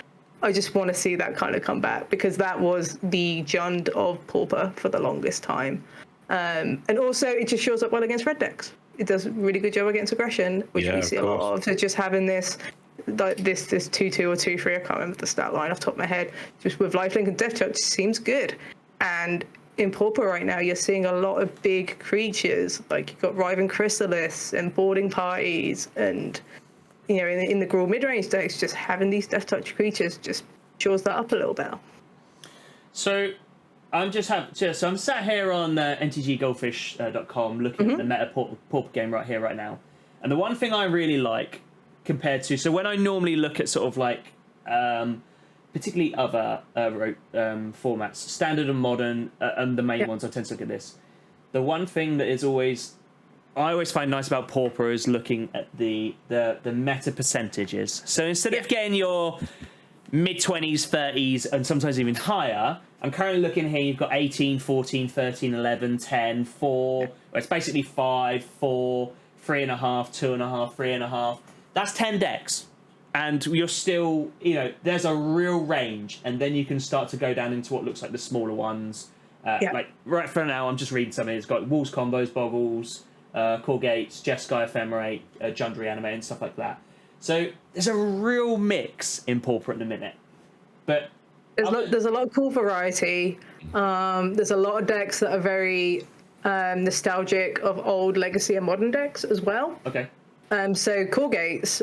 I just want to see that kind of come back, because that was the Jund of Pauper for the longest time. And also, it just shows up well against red decks. It does a really good job against aggression, which we see a lot of. So just having this 2/2 or 2/3, I can't remember the stat line off the top of my head, just with Lifelink and Death Touch seems good. And in Pauper right now, you're seeing a lot of big creatures. Like you've got Riven Chrysalis and Boarding Parties, and in the Gruul mid-range decks, just having these Death Touch creatures just shores that up a little bit. So I'm sat here on mtggoldfish.com looking at the meta Pauper game right here, right now. And the one thing I really like compared to, so when I normally look at sort of like, particularly other formats, standard and modern, and the main ones, I tend to look at this. The one thing that is I always find nice about Pauper is looking at the meta percentages. So instead of getting your mid-20s, 30s, and sometimes even higher, I'm currently looking here, you've got 18, 14, 13, 11, 10, 4, it's basically 5, 4, 3.5, 2.5, 3.5. That's 10 decks. And you're still, there's a real range. And then you can start to go down into what looks like the smaller ones. Like right for now, I'm just reading something. It's got Walls Combos, Boggles, Core Gates, Jeskai Ephemerate, Jundry Anime, and stuff like that. So there's a real mix in Pauper at the minute. But there's a lot of cool variety. There's a lot of decks that are very nostalgic of old legacy and modern decks as well. Okay. So Core Gates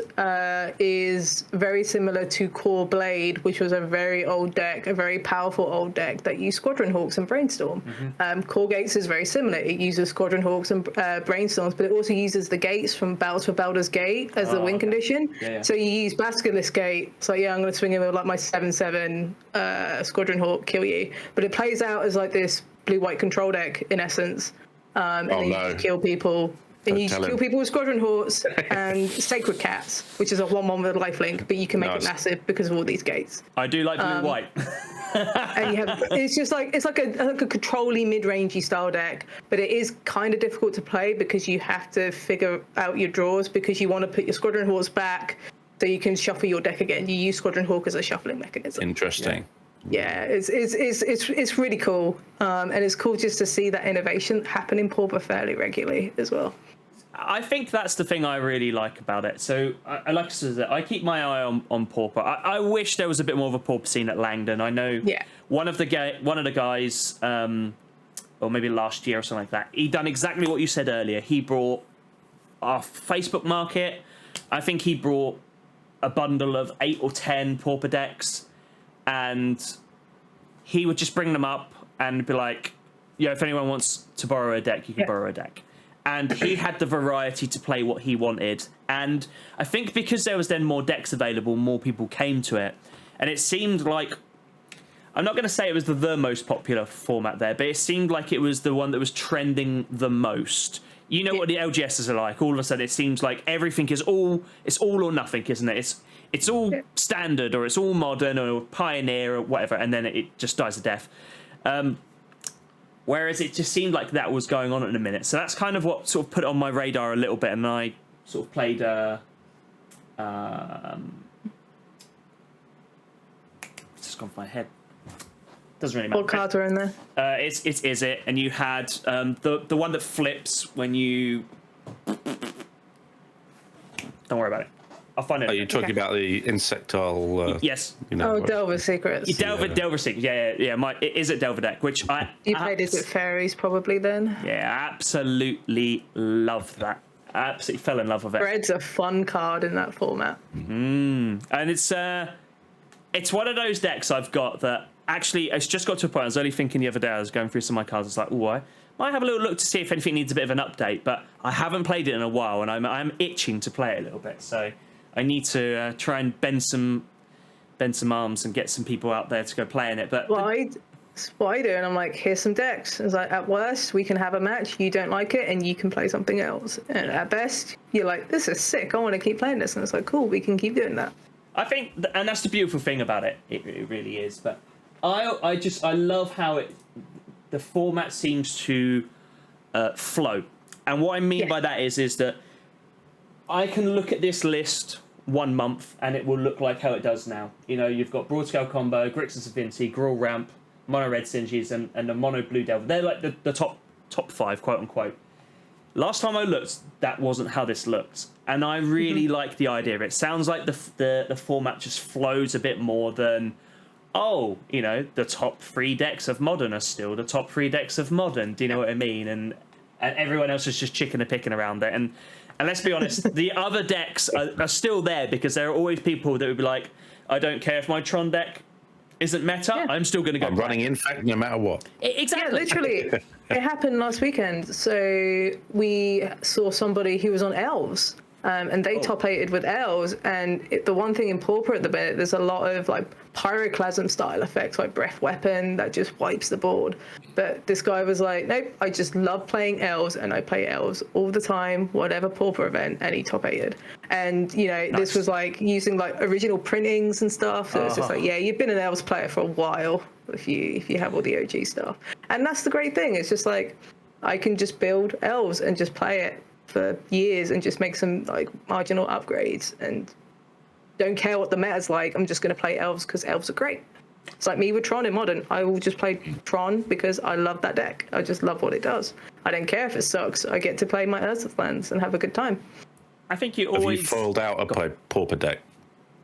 is very similar to Core Blade, which was a very old deck, a very powerful old deck that used Squadron Hawks and Brainstorm. Core Gates is very similar. It uses Squadron Hawks and Brainstorms, but it also uses the gates from Battles for Baldur's Gate as the win condition. So you use Basilisk Gate. So I'm going to swing in with like my 7/7 Squadron Hawk, kill you. But it plays out as like this blue-white control deck in essence, and then you just kill people. And you kill people with Squadron Hawks and Sacred Cats, which is a 1/1 with a lifelink, but you can make it massive because of all these gates. I do like blue white. And you have, it's like a control-y, mid-rangey style deck, but it is kind of difficult to play because you have to figure out your draws because you want to put your Squadron Hawks back so you can shuffle your deck again. You use Squadron Hawk as a shuffling mechanism. Interesting. Yeah, it's really cool, and it's cool just to see that innovation happen in Pauper fairly regularly as well. I think that's the thing I really like about it. So, I like to say, I keep my eye on Pauper. I wish there was a bit more of a Pauper scene at Langdon. I know one of the guys, or maybe last year or something like that, he done exactly what you said earlier. He brought our Facebook market. I think he brought a bundle of 8 or 10 Pauper decks, and he would just bring them up and be like, if anyone wants to borrow a deck, you can borrow a deck. And he had the variety to play what he wanted. And I think because there was then more decks available, more people came to it. And it seemed like, I'm not going to say it was the most popular format there, but it seemed like it was the one that was trending the most. You know what the LGSs are like. All of a sudden, it seems like everything is it's all or nothing, isn't it? It's all standard, or it's all modern, or pioneer, or whatever, and then it just dies a death. Whereas it just seemed like that was going on at the minute. So that's kind of what sort of put it on my radar a little bit. And I sort of played it's just gone from my head. Doesn't really matter. What cards are in there? It's Is It? And you had the one that flips when you... Don't worry about it. I'll find it. Are you talking about the insectile? Yes. Delver Secrets. Delver Secrets. Yeah. Is It Delver deck, which you played Is It Fairies probably then? Yeah, absolutely loved that. Absolutely fell in love with it. Red's a fun card in that format. And it's one of those decks I've got that actually it's just got to a point. I was only thinking the other day. I was going through some of my cards. It's like, I might have a little look to see if anything needs a bit of an update, but I haven't played it in a while, and I'm itching to play it a little bit. So I need to try and bend some arms and get some people out there to go play in it. But what I do, and I'm like, here's some decks. It's like, at worst, we can have a match. You don't like it, and you can play something else. And at best, you're like, this is sick. I want to keep playing this. And it's like, cool, we can keep doing that. I think, and that's the beautiful thing about it. It really is. But I love how the format seems to flow. And what I mean by that is that I can look at this list 1 month and it will look like how it does now. You've got Broadscale Combo, Grixis Affinity, Gruul Ramp, Mono Red Singes, and the Mono Blue Delver. They're like the top 5, quote unquote. Last time I looked, that wasn't how this looked. And I really like the idea of it. Sounds like the format just flows a bit more than, the top 3 decks of Modern are still the top 3 decks of Modern. Do you know what I mean? And everyone else is just chicken and picking around it. And let's be honest, the other decks are still there because there are always people that would be like, I don't care if my Tron deck isn't meta, I'm still going to go. I'm running Infect no matter what. Exactly. Yeah, literally. It happened last weekend. So we saw somebody who was on Elves, and they top 8'd with elves. And the one thing in Pauper at the minute, there's a lot of like pyroclasm style effects, like breath weapon that just wipes the board. But this guy was like, nope, I just love playing elves, and I play elves all the time, whatever Pauper event, and he top 8'd. And this was like using like original printings and stuff. So it's just like, yeah, you've been an elves player for a while if you have all the OG stuff. And that's the great thing. It's just like I can just build elves and just play it for years and just make some like marginal upgrades and don't care what the meta's like. I'm just going to play elves because elves are great. It's like me with Tron in Modern. I will just play Tron because I love that deck. I just love what it does. I don't care if it sucks. I get to play my Earth lands and have a good time. I think you always... Have you foiled out a Pauper deck?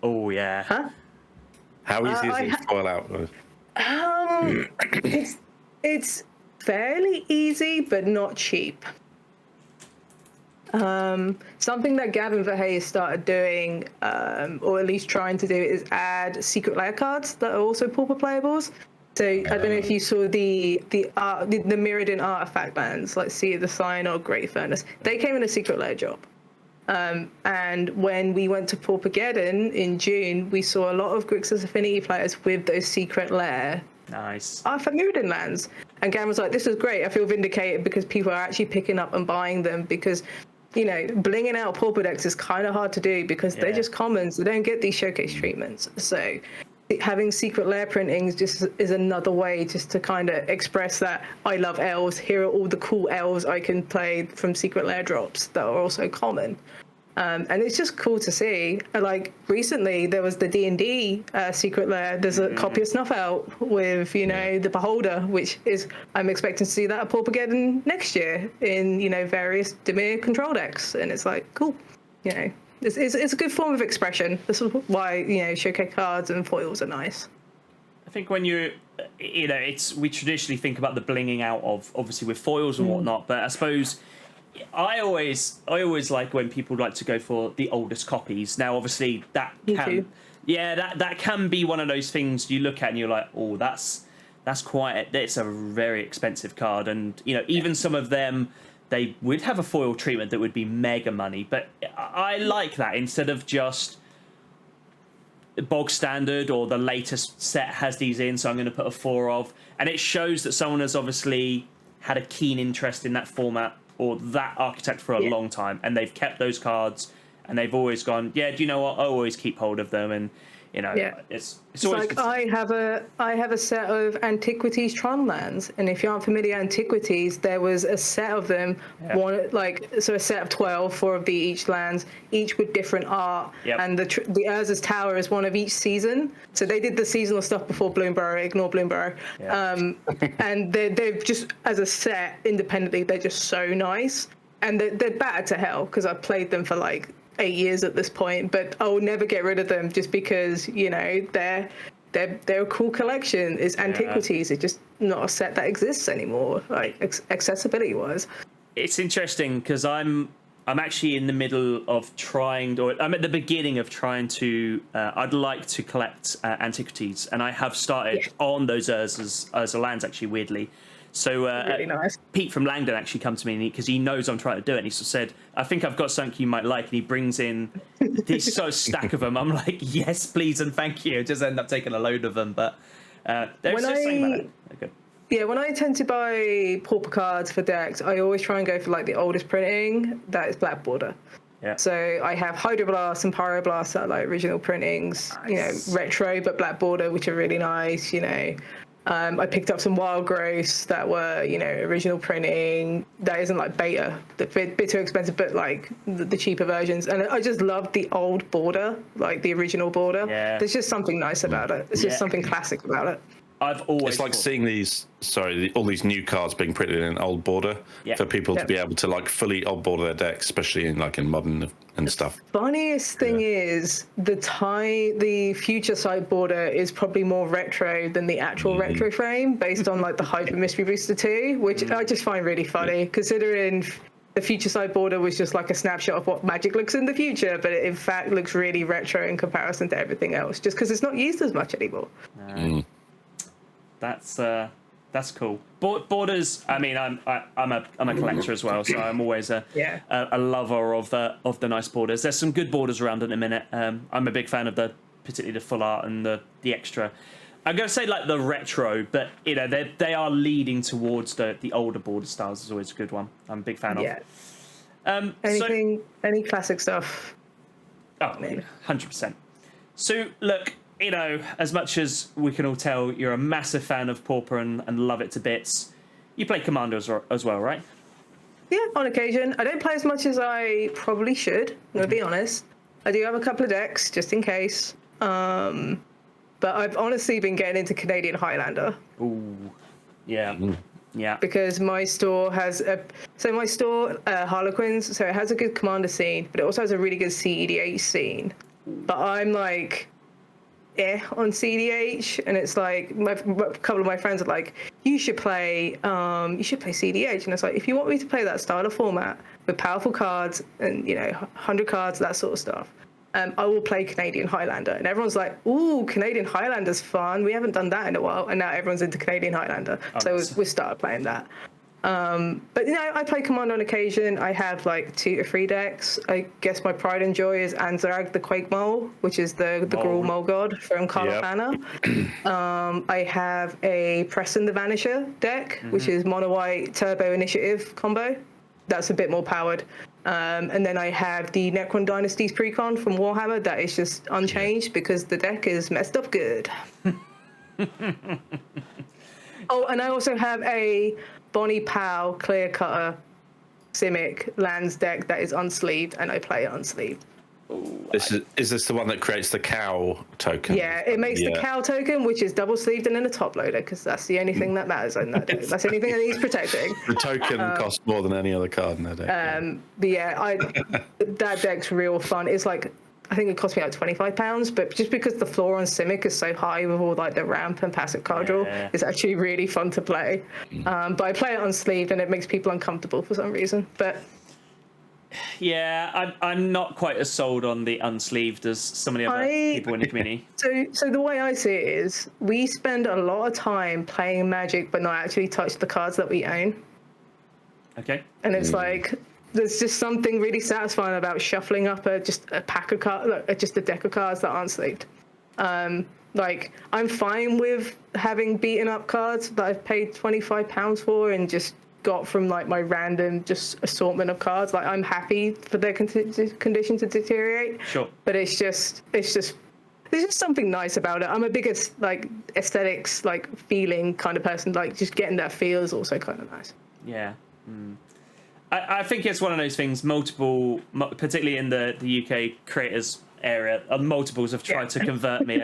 Oh, yeah. Huh? How easy is it to foil out? It's fairly easy, but not cheap. Something that Gavin Verhey has started doing, or at least trying to do, is add secret layer cards that are also Pauper playables. So I don't know if you saw the Mirrodin artifact lands, like Sea of the Sign or Great Furnace. They came in a secret layer job. And when we went to Paupergeddon in June, we saw a lot of Grixis Affinity players with those secret layer artifact Mirrodin lands. And Gavin was like, this is great. I feel vindicated because people are actually picking up and buying them because, blinging out Pauper decks is kind of hard to do because they're just commons. They don't get these showcase treatments. So having secret layer printings just is another way just to kind of express that I love elves. Here are all the cool elves I can play from secret layer drops that are also common. And it's just cool to see. Like recently, there was the D&D secret layer. There's a copy of Snuff Out with, the Beholder, which is I'm expecting to see that at Paupergeddon next year in, various Dimir control decks. And it's like, cool, It's a good form of expression. This is why, showcase cards and foils are nice. I think when we traditionally think about the blinging out of, obviously, with foils and whatnot, but I suppose I always like when people like to go for the oldest copies. Now, obviously, that can be one of those things you look at and you're like, oh, that's it's a very expensive card. And, even some of them, they would have a foil treatment that would be mega money, but I like that instead of just bog standard or the latest set has these in, so I'm going to put a 4 of, and it shows that someone has obviously had a keen interest in that format or that architect for a long time, and they've kept those cards, and they've always gone, do you know what? I always keep hold of them, and it's always like I have a set of Antiquities Tron lands, and if you aren't familiar, Antiquities, there was a set of them, a set of 12, 4 of each lands, each with different art, and the Urza's Tower is one of each season. So they did the seasonal stuff before Bloomburrow, ignore Bloomburrow, and they're just as a set independently, they're just so nice, and they're battered to hell because I've played them for like 8 years at this point, but I'll never get rid of them just because they're a cool collection. It's Antiquities. It's just not a set that exists anymore, like accessibility wise. It's interesting because I'm actually in the middle of I'm at the beginning of trying to I'd like to collect Antiquities, and I have started on those Urza lands actually, weirdly. So really nice. Pete from Langdon actually come to me because he knows I'm trying to do it. And he sort of said, I think I've got something you might like. And he brings in this stack of them. I'm like, yes, please, and thank you. Just end up taking a load of them. But there's just something about it. Okay. Yeah, when I tend to buy Pauper cards for decks, I always try and go for like the oldest printing. That is Black Border. Yeah. So I have Hydroblast and Pyroblast that are like original printings, nice. Retro but Black Border, which are really nice, I picked up some Wild Growths that were, original printing. That isn't like beta, a bit too expensive, but like the cheaper versions. And I just love the old border, like the original border. Yeah. There's just something nice about it. It's just something classic about it. It's like seeing all these new cards being printed in old border for people to be able to like fully old border their decks, especially in Modern and stuff. Funniest thing is the future side border is probably more retro than the actual retro frame, based on like the Hyper Mystery Booster 2, which I just find really funny, considering the future side border was just like a snapshot of what Magic looks in the future, but it in fact looks really retro in comparison to everything else, just because it's not used as much anymore. That's cool. Borders. I mean, I'm a collector as well, so I'm always a lover of the nice borders. There's some good borders around in a minute. I'm a big fan of particularly the full art and the extra. I'm going to say like the retro, but you know they are leading towards the older border styles. Is always a good one. I'm a big fan of. Any classic stuff. Oh, 100%. So look, you know, as much as we can all tell, you're a massive fan of Pauper and love it to bits. You play Commander as well, right? Yeah, on occasion. I don't play as much as I probably should. I'm going to be honest. I do have a couple of decks just in case. But I've honestly been getting into Canadian Highlander. Ooh, yeah, yeah. Because my store has Harlequins, so it has a good Commander scene, but it also has a really good CEDH scene. But I'm like, on CEDH, and it's like a couple of my friends are like, you should play CEDH, and it's like, if you want me to play that style of format with powerful cards and 100 cards, that sort of stuff. I will play Canadian Highlander. And everyone's like, ooh, Canadian Highlander's fun. We haven't done that in a while. And now everyone's into Canadian Highlander. So we started playing that. But, I play Commander on occasion. I have like 2 to 3 decks. I guess my pride and joy is Anzarag the Quake Mole, which is the Gruul Mole God from Carlophana. I have a Preston the Vanisher deck, which is mono white turbo initiative combo. That's a bit more powered. And then I have the Necron Dynasties Precon from Warhammer that is just unchanged because the deck is messed up good. Oh, and I also have a Bonnie Powell Clear Cutter Simic lands deck that is unsleeved, and I play it unsleeved. Is this the one that creates the cow token? Yeah, it makes the cow token, which is double sleeved and then a top loader, because that's the only thing that matters in that deck. That's the only thing that needs protecting. The token costs more than any other card in that deck. But yeah, that deck's real fun. It's like, I think it cost me like £25, but just because the floor on Simic is so high with all like the ramp and passive card draw, it's actually really fun to play. But I play it unsleeved and it makes people uncomfortable for some reason. But yeah, I'm not quite as sold on the unsleeved as some of the other people in the community. So the way I see it is, we spend a lot of time playing Magic, but not actually touch the cards that we own. Okay. And it's like, there's just something really satisfying about shuffling up just a pack of cards, just a deck of cards that aren't sleeved. Like, I'm fine with having beaten up cards that I've paid £25 for and just got from like my random just assortment of cards. Like, I'm happy for their condition to deteriorate. Sure. But it's just there's just something nice about it. I'm a biggest like aesthetics, like feeling kind of person. Like, just getting that feel is also kind of nice. Yeah. I think it's one of those things. Particularly in the UK creators area, multiples have tried to convert me.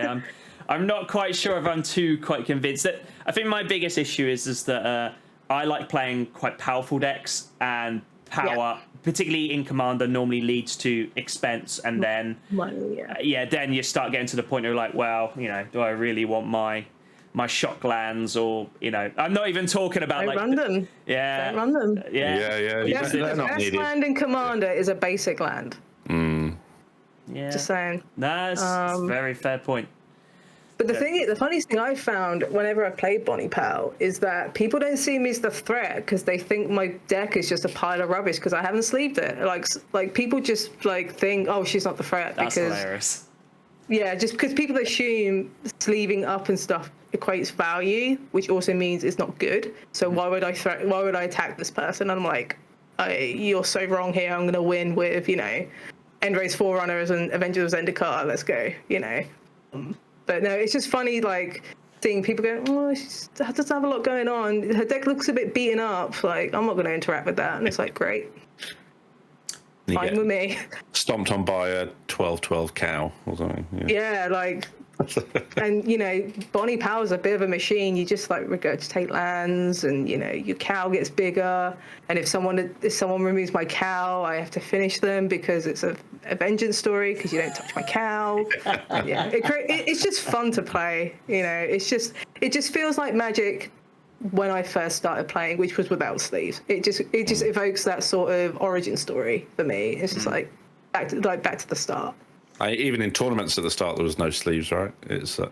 I'm not quite sure if I'm quite convinced. That I think my biggest issue is that I like playing quite powerful decks, and power, particularly in Commander, normally leads to expense, and then then you start getting to the point where you're like, well, do I really want my shock lands, or I'm not even talking about Don't run them. Yeah, don't run them. The best land in Commander is a basic land. Yeah, just saying. That's a very fair point. But the funniest thing I found whenever I played Bonnie Powell is that people don't see me as the threat because they think my deck is just a pile of rubbish because I haven't sleeved it. Like people just like think, oh, she's not the threat. That's hilarious. Yeah, just because people assume sleeving up and stuff equates value, which also means it's not good. So why would I attack this person? And I'm like, you're so wrong here. I'm gonna win with Endra's Forerunners and Avengers of Zendikar. Let's go. But no, it's just funny, like, seeing people go, oh, she doesn't have a lot going on. Her deck looks a bit beaten up. Like, I'm not going to interact with that. And it's like, great. Fine with me. Stomped on by a 12/12 cow or something. Yeah, like, and, Bonnie Powell's a bit of a machine. You just, like, regurgitate lands and, your cow gets bigger. And if someone removes my cow, I have to finish them because it's a vengeance story because you don't touch my cow. It's just fun to play. It just feels like Magic when I first started playing, which was without sleeves. It just evokes that sort of origin story for me. It's just like back to the start. Even in tournaments at the start, there was no sleeves, right?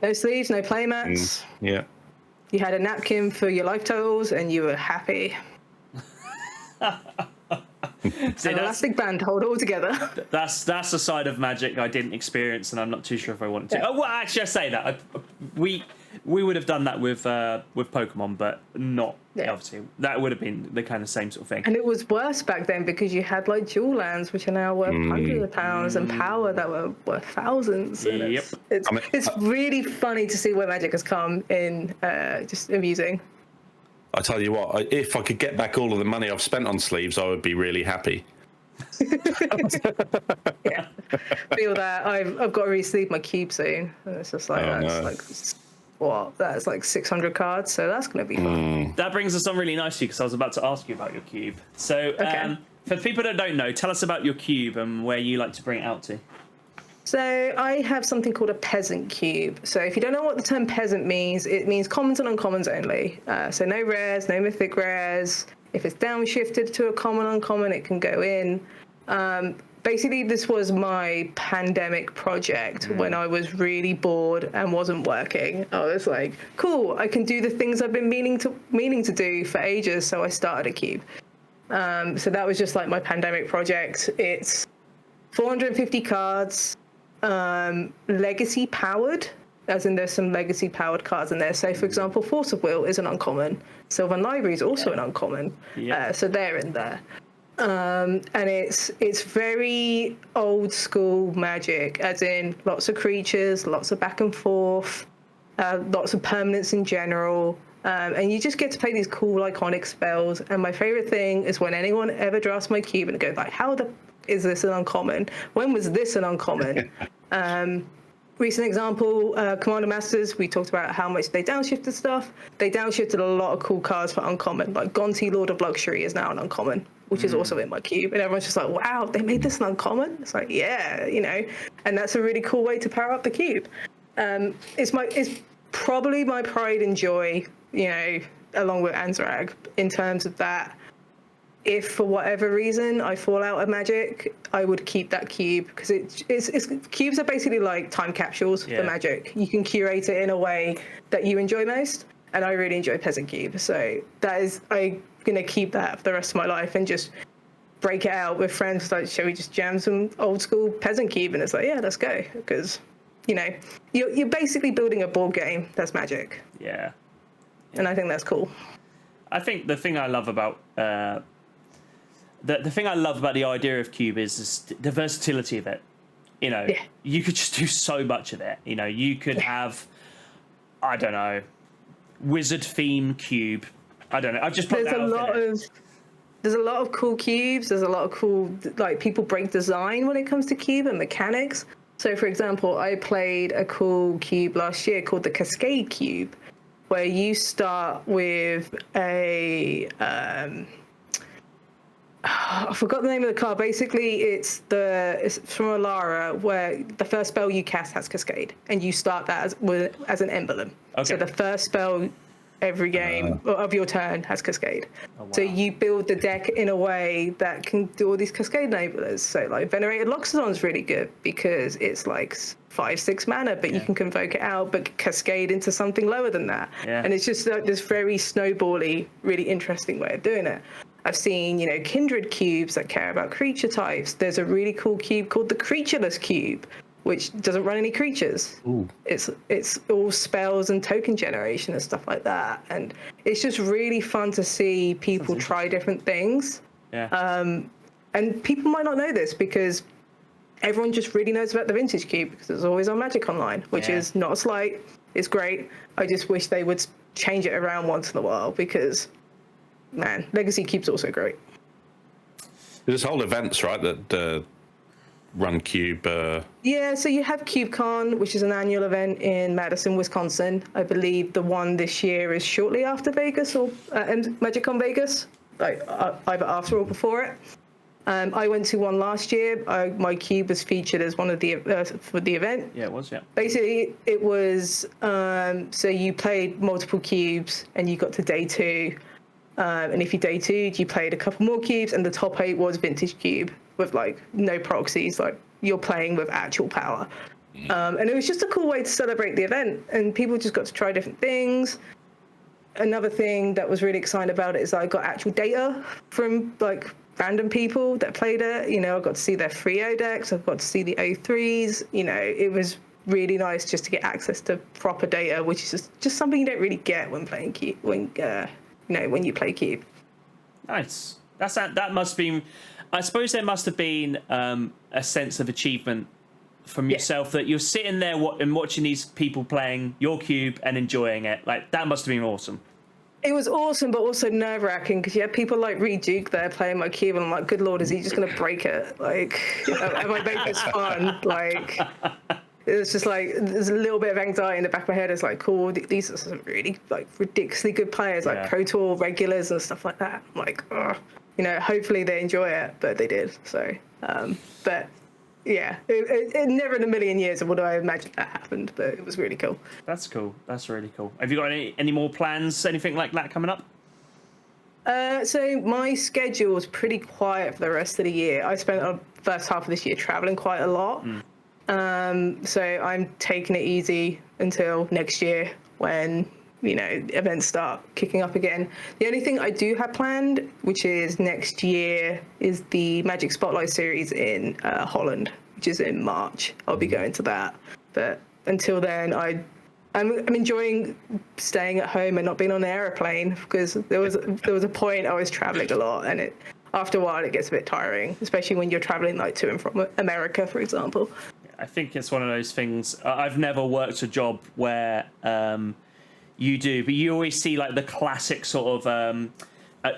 No sleeves, no playmats. Yeah. You had a napkin for your life totals, and you were happy. See, An elastic band to hold it all together. That's a side of Magic I didn't experience, and I'm not too sure if I wanted to. Yeah. Oh, well, actually, I say that we would have done that with Pokemon, but not obviously. That would have been the kind of same sort of thing. And it was worse back then because you had like dual lands, which are now worth hundreds of pounds, and power that were worth thousands. And Yep. it's really funny to see where Magic has come in. Just amusing. I tell you what, if I could get back all of the money I've spent on sleeves, I would be really happy. Yeah, feel that. I've got to re-sleeve my cube soon, and it's just like that's like 600 cards, so that's going to be fun. That brings us on really nicely because I was about to ask you about your cube. So, for people that don't know, tell us about your cube and where you like to bring it out to. So I have something called a peasant cube. So if you don't know what the term peasant means, it means commons and uncommons only. So no rares, no mythic rares. If it's downshifted to a common uncommon, it can go in. Basically, this was my pandemic project when I was really bored and wasn't working. I was like, cool, I can do the things I've been meaning to do for ages. So I started a cube. So that was just like my pandemic project. It's 450 cards. Legacy powered, as in there's some legacy powered cards in there. So for example, Force of Will is an uncommon. Sylvan Library is also an uncommon. So they're in there. And it's very old school Magic, as in lots of creatures, lots of back and forth, lots of permanents in general. And you just get to play these cool iconic spells. And my favorite thing is when anyone ever drafts my cube and it goes like, how the is this an uncommon? When was this an uncommon? Recent example, Commander Masters, we talked about how much they downshifted stuff. They downshifted a lot of cool cards for uncommon. Like Gonti, Lord of Luxury, is now an uncommon, which is also in my cube. And everyone's just like, wow, they made this an uncommon? It's like, yeah, and that's a really cool way to power up the cube. It's probably my pride and joy, along with Anzarag, in terms of that. If for whatever reason I fall out of Magic, I would keep that cube because it's cubes are basically like time capsules for Magic. You can curate it in a way that you enjoy most, and I really enjoy Peasant Cube. So I'm gonna keep that for the rest of my life and just break it out with friends. Like, shall we just jam some old school Peasant Cube? And it's like, yeah, let's go, because you're basically building a board game that's Magic. Yeah. And I think that's cool. I think the thing I love about the thing I love about the idea of cube is the versatility of it. You could just do so much of it. You could have, I don't know, wizard theme cube. I don't know. I've just put There's a lot of cool cubes. There's a lot of cool, like, people break design when it comes to cube and mechanics. So, for example, I played a cool cube last year called the Cascade Cube, where you start with a I forgot the name of the card. Basically, it's from Alara, where the first spell you cast has Cascade, and you start that as an emblem. Okay. So the first spell every game of your turn has Cascade. Oh, wow. So you build the deck in a way that can do all these Cascade enablers. So like Venerated Loxodon is really good because it's like 5-6 mana, but you can convoke it out, but cascade into something lower than that. Yeah. And it's just like this very snowbally, really interesting way of doing it. I've seen, kindred cubes that care about creature types. There's a really cool cube called the Creatureless Cube, which doesn't run any creatures. Ooh. It's all spells and token generation and stuff like that. And it's just really fun to see people try different things. Yeah. And people might not know this because everyone just really knows about the Vintage Cube because it's always on Magic Online, which is not a slight. It's great. I just wish they would change it around once in a while because, man, Legacy Cube's also great. There's whole events, right, that run Cube. Yeah, so you have CubeCon, which is an annual event in Madison, Wisconsin. I believe the one this year is shortly after Vegas or MagicCon Vegas, like either after or before it. I went to one last year. My cube was featured as one of the for the event. Yeah, it was. Yeah. Basically, it was so you played multiple cubes and you got to day 2, and if you day 2'd, you played a couple more cubes, and the top 8 was Vintage Cube with like no proxies, like you're playing with actual power. And it was just a cool way to celebrate the event, and people just got to try different things. another thing that was really exciting about it is I got actual data from like random people that played it. You know, I got to see their 3-0 decks. I got to see the O3s. You know, it was really nice just to get access to proper data, which is just something you don't really get when playing Cube. When you play Cube. Nice. That must be. I suppose there must have been a sense of achievement from yourself that you're sitting there and watching these people playing your Cube and enjoying it. Like, that must have been awesome. It was awesome, but also nerve-wracking because you had people like Reed Duke there playing my Cube, and I'm like, good lord, is he just going to break it? Like, am I making this fun? Like, it's just like, there's a little bit of anxiety in the back of my head. It's like, cool, these are some really like ridiculously good players, like Pro Tour regulars and stuff like that. I'm like, oh, you know, hopefully they enjoy it, but they did. So, but yeah, it never in a million years would I imagine that happened, but it was really cool. That's cool. That's really cool. Have you got any more plans, anything like that coming up? So my schedule is pretty quiet for the rest of the year. I spent the first half of this year traveling quite a lot. So I'm taking it easy until next year when, you know, events start kicking up again. The only thing I do have planned, which is next year, is the Magic Spotlight series in Holland, which is in March. I'll be going to that. But until then, I'm enjoying staying at home and not being on an airplane, because there was a point I was traveling a lot, and after a while it gets a bit tiring, especially when you're traveling like to and from America, for example. I think it's one of those things. I've never worked a job where you do, but you always see like the classic sort of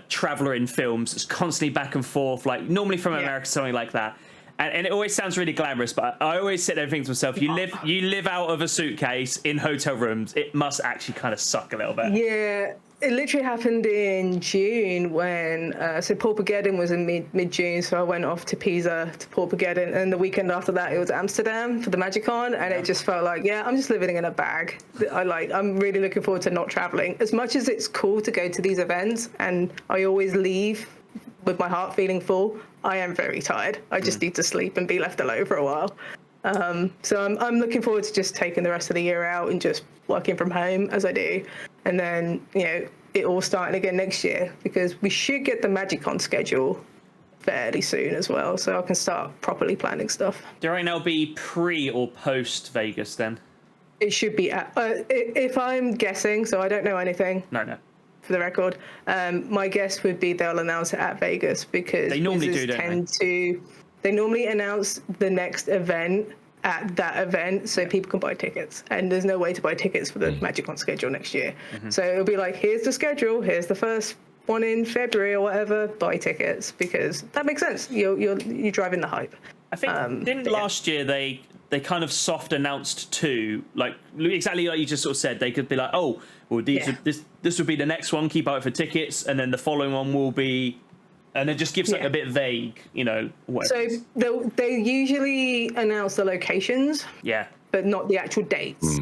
traveler in films. It's constantly back and forth, like normally from America, something like that. And it always sounds really glamorous, but I always sit there and think to myself, you live out of a suitcase in hotel rooms. It must actually kind of suck a little bit. Yeah, it literally happened in June when, so Pauper was in mid-June, so I went off to Pisa to Pauper, and the weekend after that it was Amsterdam for the MagicCon, and it just felt like, I'm just living in a bag. I'm really looking forward to not traveling. As much as it's cool to go to these events, and I always leave with my heart feeling full, I am very tired. I just need to sleep and be left alone for a while. So I'm looking forward to just taking the rest of the year out and just working from home as I do. And then, you know, it all starting again next year, because we should get the MagicCon schedule fairly soon as well, so I can start properly planning stuff. Do you reckon that'll be pre or post Vegas then? It should be, if I'm guessing, so I don't know anything. No. For the record, my guess would be they'll announce it at Vegas, because they normally do, don't they? They normally announce the next event at that event, so people can buy tickets, and there's no way to buy tickets for the MagicCon schedule next year. So it'll be like, here's the schedule, here's the first one in February or whatever, buy tickets, because that makes sense. You're driving the hype. I think didn't last year they kind of soft announced two, like exactly like you just sort of said. They could be like, oh, well, this will be the next one, keep out for tickets, and then the following one will be, and it just gives like a bit vague, you know. Whatever. So they usually announce the locations, but not the actual dates.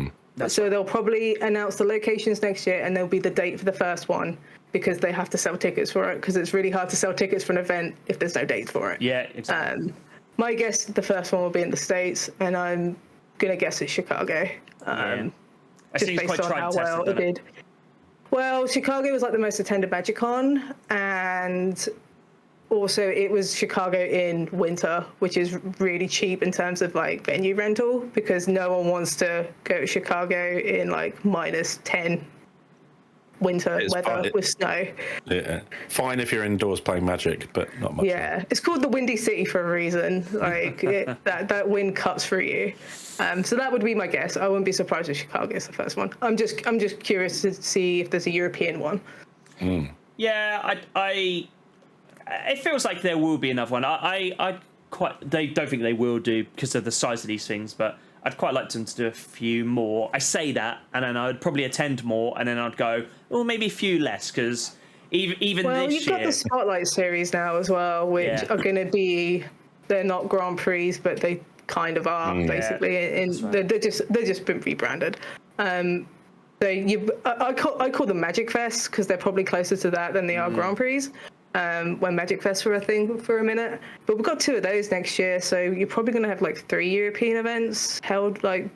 So they'll probably announce the locations next year, and there'll be the date for the first one, because they have to sell tickets for it, because it's really hard to sell tickets for an event if there's no dates for it. Yeah, exactly. My guess, the first one will be in the States, and I'm going to guess it's Chicago. Just based on how well it did. Well, Chicago was like the most attended MagicCon, and also it was Chicago in winter, which is really cheap in terms of like venue rental, because no one wants to go to Chicago in like -10 winter weather with snow. Yeah, fine if you're indoors playing Magic, but not much. Yeah, it's called the Windy City for a reason. Like that wind cuts through you. So that would be my guess. I wouldn't be surprised if Chicago is the first one. I'm just curious to see if there's a European one. Yeah, it feels like there will be another one. They don't think they will do because of the size of these things, but I'd quite like them to do a few more. I say that, and then I'd probably attend more, and then I'd go, well, maybe a few less, because even this year... Well, you've got the Spotlight series now as well, which are going to be... They're not Grand Prix, but they kind of are, basically. Right. They're just been rebranded. I call them Magic Fest, because they're probably closer to that than they are Grand Prix. When Magic Fest were a thing for a minute, but we've got 2 of those next year, so you're probably going to have like 3 European events held like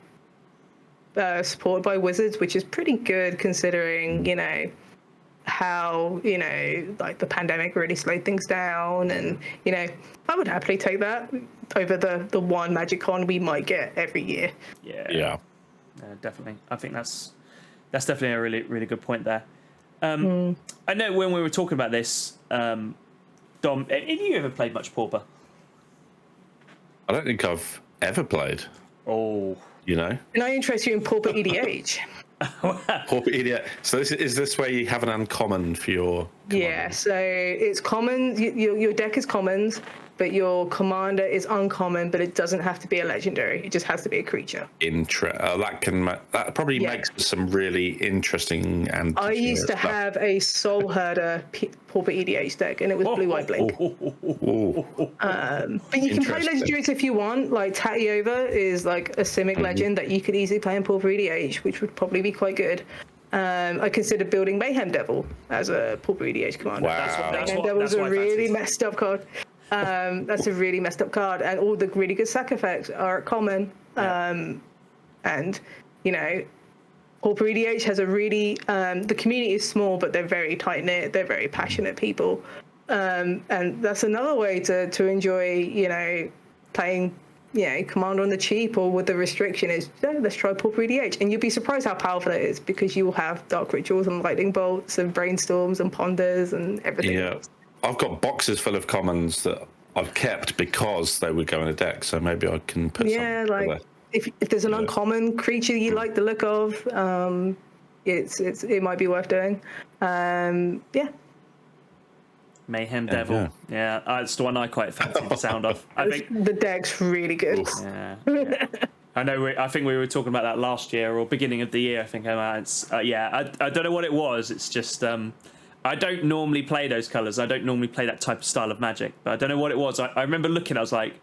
supported by Wizards, which is pretty good considering, you know, how, like the pandemic really slowed things down, and I would happily take that over the one Magic Con we might get every year. Yeah, definitely. I think that's definitely a really, really good point there. I know when we were talking about this, Dom, have you ever played much Pauper? I don't think I've ever played. Oh, Can I interest you in Pauper EDH? Pauper EDH. So is this where you have an uncommon for your commander? Yeah, so it's common. Your deck is commons, but your commander is uncommon, but it doesn't have to be a legendary. It just has to be a creature. That probably makes some really interesting and. I used to have a Soul Herder Pauper EDH deck, and it was blue-white blink. But you can play legendaries if you want. Like Tatty Over is like a Simic legend that you could easily play in Pauper EDH, which would probably be quite good. I considered building Mayhem Devil as a Pauper EDH commander. Wow. Mayhem Devil's a really messed up card. That's a really messed up card, and all the really good sack effects are at common. And Pauper EDH has a really the community is small, but they're very tight knit. They're very passionate people, and that's another way to enjoy playing Commander on the cheap or with the restriction is let's try Pauper EDH, and you'll be surprised how powerful it is because you will have Dark Rituals and Lightning Bolts and Brainstorms and Ponders and everything else. I've got boxes full of commons that I've kept because they would go in a deck, so maybe I can put some. If there's an uncommon creature you like the look of, it might be worth doing. Mayhem Devil. Yeah, it's the one I quite fancy the sound of. I think the deck's really good. Yeah. I know. I think we were talking about that last year or beginning of the year. I think it's I don't know what it was. It's just I don't normally play those colours. I don't normally play that type of style of Magic. But I don't know what it was. I remember looking. I was like,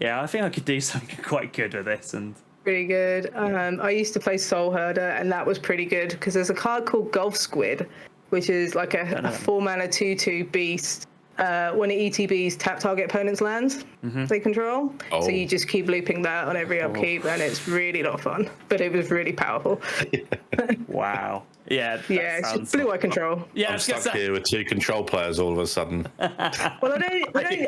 I think I could do something quite good with this. And pretty good. I used to play Soul Herder, and that was pretty good because there's a card called Golf Squid, which is like a 4-mana 2/2 beast. When it ETBs, tap target opponent's lands they control. So you just keep looping that on every upkeep, and it's really not fun. But it was really powerful. Wow. Yeah. It's blue-white control. Yeah, I'm stuck here with 2 control players all of a sudden. Well,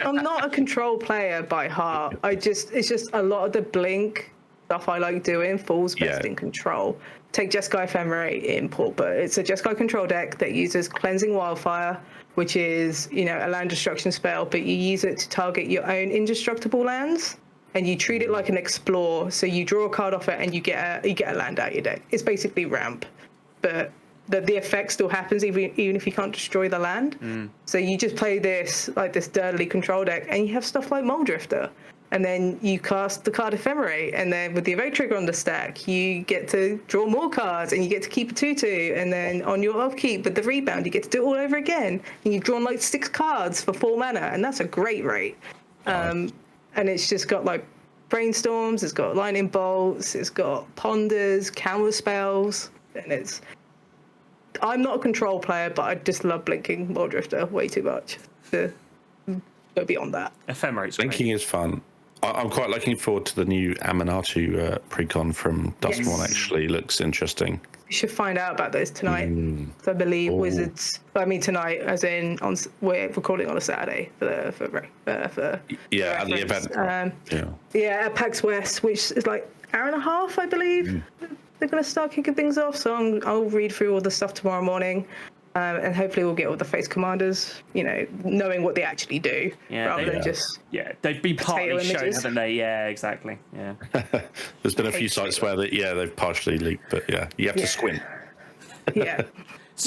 I'm not a control player by heart. It's just a lot of the blink stuff I like doing falls best in control. Take Jeskai Ephemerate in Pauper. It's a Jeskai control deck that uses Cleansing Wildfire, which is a land destruction spell, but you use it to target your own indestructible lands, and you treat it like an explore. So you draw a card off it, and you get a land out of your deck. It's basically ramp, but the effect still happens even if you can't destroy the land. So you just play this dirtily control deck, and you have stuff like Mole Drifter. And then you cast the card Ephemerate, and then with the Evoke trigger on the stack, you get to draw more cards, and you get to keep a 2/2, and then on your upkeep with the rebound, you get to do it all over again. And you've drawn like 6 cards for 4 mana, and that's a great rate. And it's just got like Brainstorms, it's got Lightning Bolts, it's got Ponders, counter spells, and I'm not a control player, but I just love blinking Mole Drifter way too much to go beyond that. Ephemerate's Blinking is fun. I'm quite looking forward to the new Aminatu precon from Duskmorn. Actually, looks interesting. You should find out about those tonight. I believe Wizards. I mean tonight, as in we're recording on a Saturday for at the event. At PAX West, which is like hour and a half, I believe. They're going to start kicking things off, so I'll read through all the stuff tomorrow morning. And hopefully we'll get all the face commanders, knowing what they actually do, rather than just they've been partly shown, haven't they? Yeah, exactly. Yeah. There's been a few sites where they've partially leaked, but you have to squint. Yeah.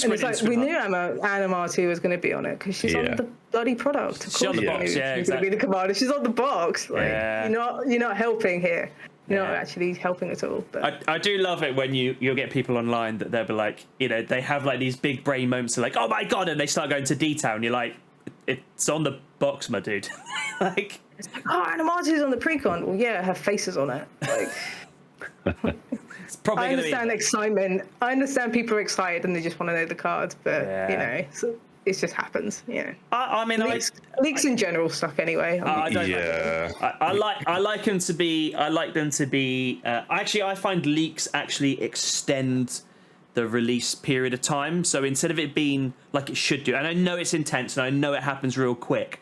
And it's like we knew Anna Marty was going to be on it because she's on the bloody product. She's on the box. She's exactly. going to be the commander. She's on the box. Like, you're not helping here. You're not actually helping at all. But I do love it when you'll get people online that they'll be like, they have like these big brain moments of like, oh my god, and they start going to detail, and you're like, it's on the box, my dude. Like, Anna Marty's on the precon. Well, yeah, her face is on it. Like, it's probably. I understand excitement. I understand people are excited and they just want to know the cards, but so it just happens. I mean, leaks in general suck anyway. I like them to be. Actually, I find leaks actually extend the release period of time. So instead of it being like it should do, and I know it's intense and I know it happens real quick,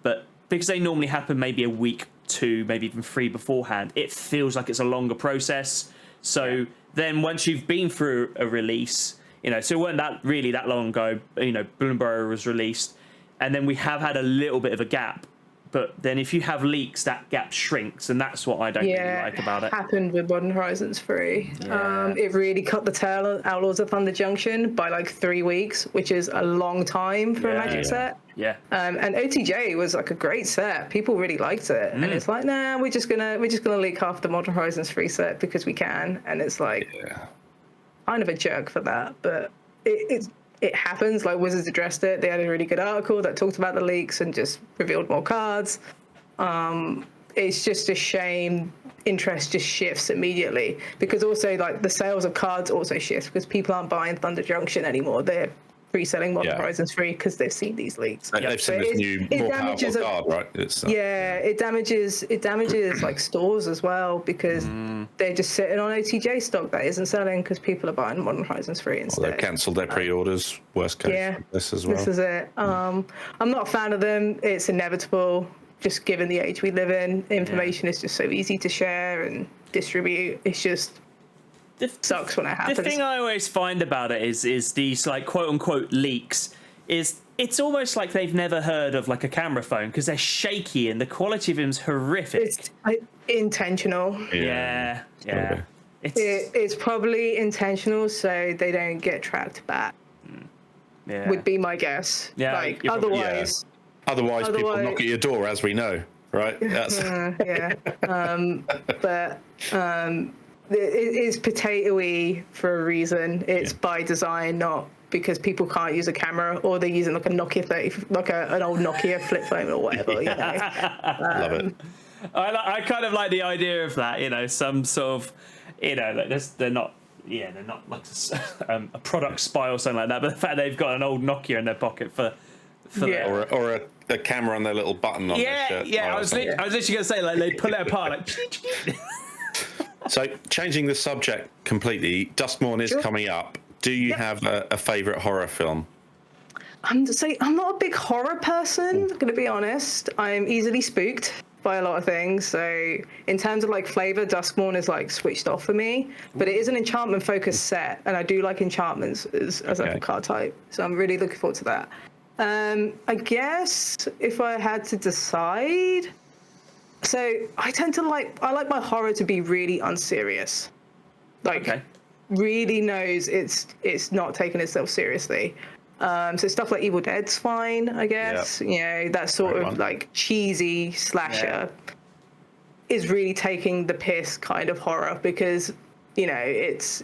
but because they normally happen maybe a week, 2, maybe even 3 beforehand, it feels like it's a longer process. So then once you've been through a release, you know, so it wasn't that long ago, you know, Bloomberg was released, and then we have had a little bit of a gap. But then if you have leaks, that gap shrinks, and that's what I don't really like about it. Happened with Modern Horizons 3. Yeah. It really cut the tail on Outlaws of Thunder Junction by like 3 weeks, which is a long time for a Magic set. Yeah. And OTJ was like a great set. People really liked it, and it's like, nah, we're just gonna leak half the Modern Horizons 3 set because we can, and it's like kind of a jerk for that, but it happens. Like Wizards addressed it. They had a really good article that talked about the leaks and just revealed more cards. It's just a shame. Interest just shifts immediately because also like the sales of cards also shift because people aren't buying Thunder Junction anymore. They're reselling Modern Horizons 3 because they've seen these leaks. They've seen this new more powerful card, right? It damages like stores as well because they're just sitting on OTJ stock that isn't selling because people are buying Modern Horizons 3 instead. Well, they've cancelled their pre-orders. Worst case, this as well. This is it. I'm not a fan of them. It's inevitable. Just given the age we live in, information is just so easy to share and distribute. It's just sucks when it happens. The thing I always find about it is these like quote unquote leaks is it's almost like they've never heard of like a camera phone because they're shaky and the quality of them's horrific. It's intentional. Yeah. It's probably intentional so they don't get tracked back. Would be my guess. Yeah. Like otherwise. Otherwise, people knock at your door, as we know, right? That's... But it's potato-y for a reason. It's by design, not because people can't use a camera or they're using like a Nokia 30, like an old Nokia flip phone or whatever. You know? Love it. I kind of like the idea of that. You know, some sort of, you know, like they're not like a product spy or something like that. But the fact they've got an old Nokia in their pocket for or a camera on their little button on their shirt. Yeah, I was literally going to say, like, they pull it apart, like... So, changing the subject completely, Duskmorn is coming up. Do you have a favourite horror film? I'm not a big horror person, I'm going to be honest. I'm easily spooked by a lot of things. So, in terms of, like, flavour, Duskmorn is, like, switched off for me. But it is an enchantment-focused set, and I do like enchantments as like a card type. So, I'm really looking forward to that. I guess if I had to decide, so I like my horror to be really unserious, like really knows it's not taking itself seriously. So stuff like Evil Dead's fine, I guess. You know, that sort of like cheesy slasher is really taking the piss kind of horror because you know it's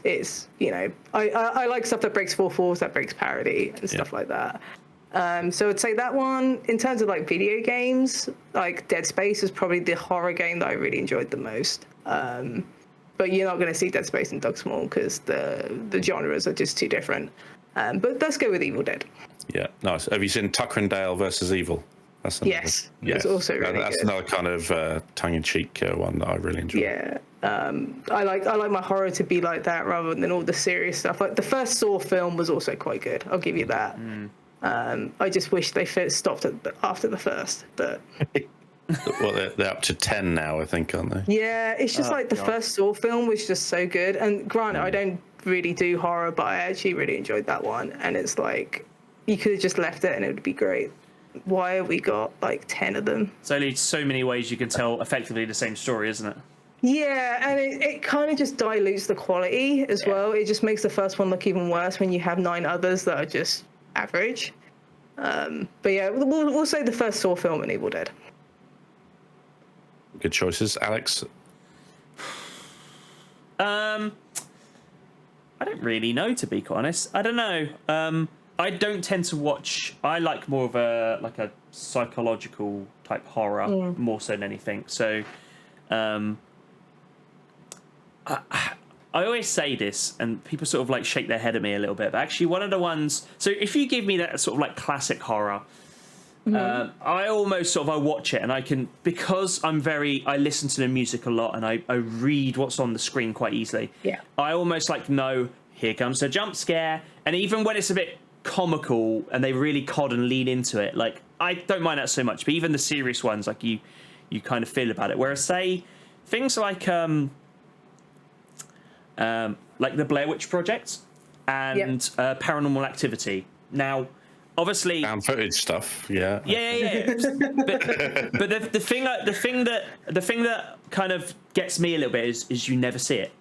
you know I like stuff that breaks fourth walls, that breaks parody and stuff like that. So I'd say that one. In terms of like video games, like Dead Space is probably the horror game that I really enjoyed the most. But you're not going to see Dead Space in Duskmorn because the genres are just too different. But let's go with Evil Dead. Yeah, nice. Have you seen Tucker and Dale versus Evil? Yes. It's also really that's good. another kind of tongue-in-cheek one that I really enjoy. Yeah. I like my horror to be like that rather than all the serious stuff. Like the first Saw film was also quite good. I'll give you that. I just wish they stopped after the first, but well, they're up to 10 now, I think, aren't they? Yeah, it's just like the first Saw film was just so good. And granted, I don't really do horror, but I actually really enjoyed that one. And it's like you could have just left it, and it would be great. Why have we got like 10 of them? There's only so many ways you can tell effectively the same story, isn't it? Yeah, and it kind of just dilutes the quality as well. It just makes the first one look even worse when you have 9 others that are just average. But yeah, we'll say the first Saw film and Evil Dead. Good choices, Alex. I don't really know, to be quite honest. I don't know. I don't tend to watch. I like more of a psychological type horror more so than anything. So, I always say this, and people sort of like shake their head at me a little bit. But actually, one of the ones. So, if you give me that sort of like classic horror, I almost sort of I watch it, and I can because I listen to the music a lot, and I read what's on the screen quite easily. Yeah. I almost like know here comes a jump scare. And even when it's a bit comical and they really cod and lean into it, like, I don't mind that so much. But even the serious ones, like, you kind of feel about it. Whereas, say, things like the Blair Witch Project and Paranormal Activity. Now, obviously, found footage stuff, yeah. but the thing that kind of gets me a little bit is you never see it,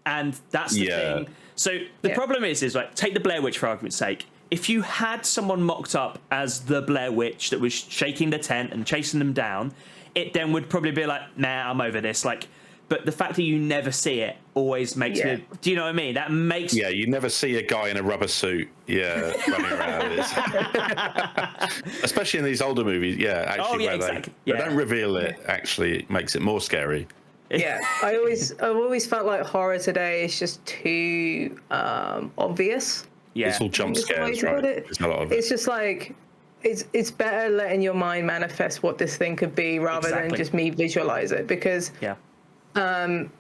and that's the thing. So the problem is like, take the Blair Witch for argument's sake. If you had someone mocked up as the Blair Witch that was shaking the tent and chasing them down, it then would probably be like, nah, I'm over this. Like, but the fact that you never see it always makes me. Do you know what I mean? That makes. Yeah, you never see a guy in a rubber suit, running around. Especially in these older movies, actually, they don't reveal it. Actually, it makes it more scary. Yeah, I've always felt like horror today is just too obvious. Yeah, it's all jump scares, right? There's a lot of it. It's just like. It's better letting your mind manifest what this thing could be rather than just me visualize it, because the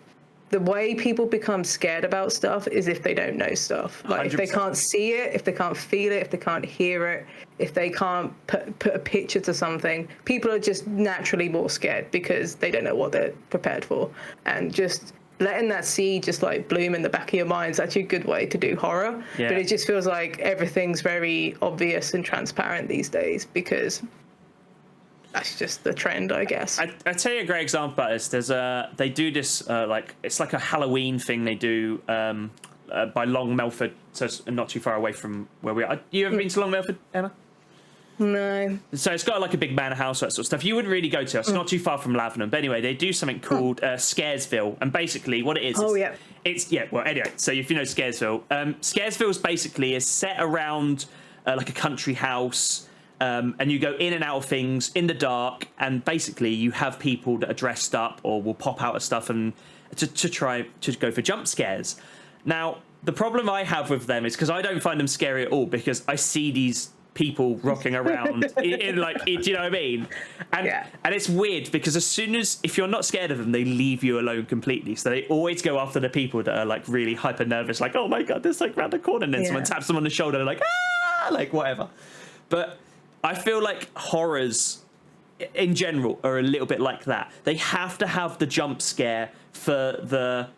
way people become scared about stuff is if they don't know stuff. Like 100%. If they can't see it, if they can't feel it, if they can't hear it, if they can't put a picture to something, people are just naturally more scared because they don't know what they're prepared for. And just letting that seed just like bloom in the back of your mind is actually a good way to do horror. Yeah. But it just feels like everything's very obvious and transparent these days because that's just the trend, I guess. I tell you a great example about this. They do this it's like a Halloween thing they do by Long Melford, so it's not too far away from where we are. You ever been to Long Melford, Emma? No. So it's got like a big manor house, that sort of stuff. You wouldn't really go to. It's not too far from Lavenham. But anyway, they do something called Scaresville, and basically what it is. Well, anyway. So if you know Scaresville, Scaresville is basically set around like a country house, and you go in and out of things in the dark, and basically you have people that are dressed up or will pop out of stuff and to try to go for jump scares. Now, the problem I have with them is because I don't find them scary at all, because I see these people rocking around in like, do you know what I mean? And it's weird because as soon as, if you're not scared of them, they leave you alone completely. So they always go after the people that are like really hyper nervous, like, oh my god, there's like around the corner, and then someone taps them on the shoulder, like, ah, like whatever. But I feel like horrors in general are a little bit like that. They have to have the jump scare for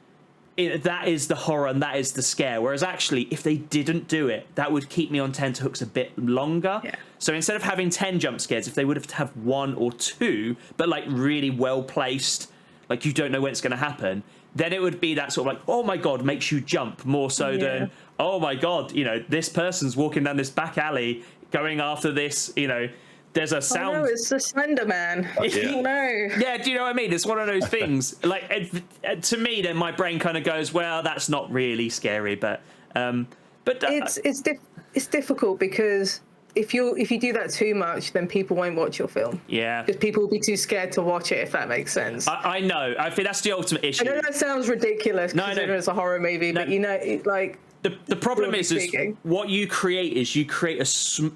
that is the horror and that is the scare. Whereas actually, if they didn't do it, that would keep me on tenterhooks a bit longer. Yeah. So instead of having 10 jump scares, if they would have 1 or 2, but like really well placed, like you don't know when it's going to happen, then it would be that sort of like, oh my god, makes you jump more so than, oh my god, you know, this person's walking down this back alley going after this, you know, there's a sound. Oh no, it's the Slender Man. Oh no. Yeah, do you know what I mean? It's one of those things. Like, to me, then my brain kind of goes, well, that's not really scary, but it's difficult because if you do that too much, then people won't watch your film. Yeah. Because people will be too scared to watch it, if that makes sense. I know. I think that's the ultimate issue. I know that sounds ridiculous considering it's a horror movie, but you know, like. The problem is what you create is you create a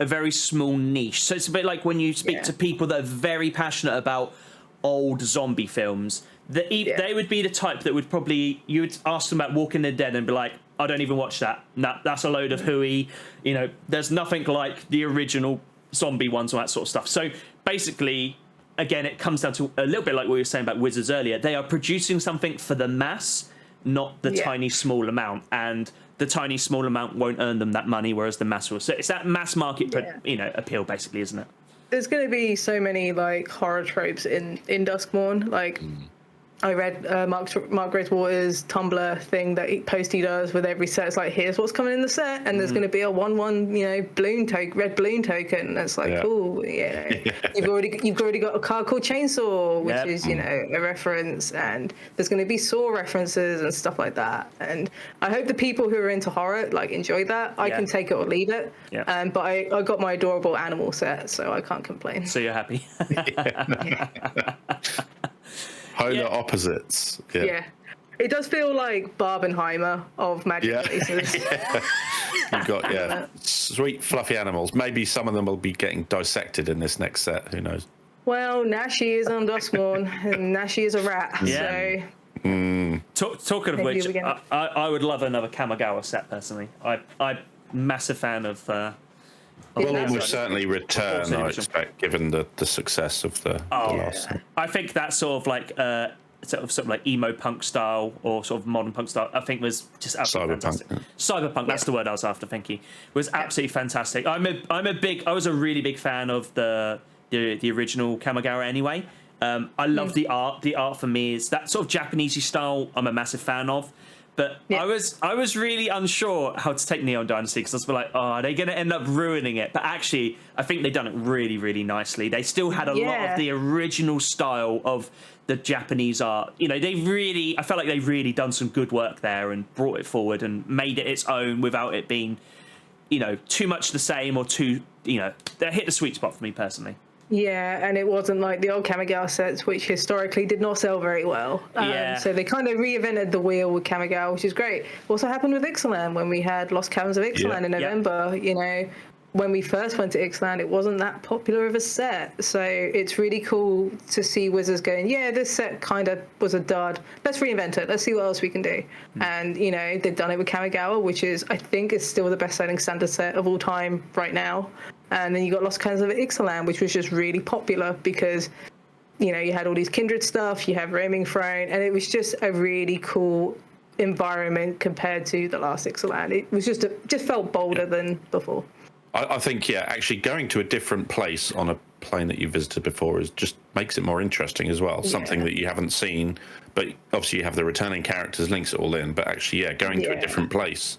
very small niche. So it's a bit like when you speak to people that are very passionate about old zombie films. They would be the type that would probably, you would ask them about Walking the Dead and be like, I don't even watch that. That's a load of hooey. You know, there's nothing like the original zombie ones or that sort of stuff. So basically, again, it comes down to a little bit like what you were saying about Wizards earlier. They are producing something for the mass, not the tiny small amount, and the tiny small amount won't earn them that money, whereas the mass will. So it's that mass market, appeal, basically, isn't it? There's going to be so many like horror tropes in Duskmourn. Like, I read Mark Griswatter's Tumblr thing that he does with every set. It's like, here's what's coming in the set, and there's going to be a 1/1, balloon token, red balloon token. And it's like, cool, you've already got a card called Chainsaw, which is a reference, and there's going to be Saw references and stuff like that. And I hope the people who are into horror like enjoy that. I can take it or leave it. Yeah. But I got my adorable animal set, so I can't complain. So you're happy. Polar opposites. Yeah. It does feel like Barbenheimer of Magic Places. You've got, sweet, fluffy animals. Maybe some of them will be getting dissected in this next set. Who knows? Well, Nashi is on Duskmourn, and Nashi is a rat. Yeah. So. Talking of Maybe which, we can- I would love another Kamigawa set personally. I'm massive fan of. Will that's almost certainly return, I Edition. expect, given the success of the last. yeah. I think that sort of like sort of like emo punk style or sort of modern punk style. I think was just absolutely Cyberpunk, fantastic. yeah. Cyberpunk, that's the word I was after. Thank you. Was absolutely fantastic. I was a really big fan of the original Kamigawa anyway. I love the art. The art for me is that sort of Japanesey style. I'm a massive fan of. But Yeah. I was really unsure how to take Neon Dynasty because I was like, oh, are they going to end up ruining it? But actually, I think they've done it really, really nicely. They still had a lot of the original style of the Japanese art. You know, I felt like they've really done some good work there and brought it forward and made it its own without it being, you know, too much the same or too, you know, they hit the sweet spot for me personally. Yeah, and it wasn't like the old Kamigawa sets, which historically did not sell very well. So they kind of reinvented the wheel with Kamigawa, which is great. Also happened with Ixalan when we had Lost Caverns of Ixalan in November. You know, when we first went to Ixalan, it wasn't that popular of a set. So it's really cool to see Wizards going, yeah, this set kind of was a dud. Let's reinvent it. Let's see what else we can do. And, you know, they've done it with Kamigawa, which is, I think, is still the best-selling standard set of all time right now. And then you got Lost Caverns of Ixalan, which was just really popular because, you know, you had all these Kindred stuff, you have Roaming Throne, and it was just a really cool environment compared to the last Ixalan. It was just felt bolder than before. I think, yeah, actually going to a different place on a plane that you visited before just makes it more interesting as well. Something that you haven't seen, but obviously you have the returning characters, links it all in. But actually, yeah, going to a different place.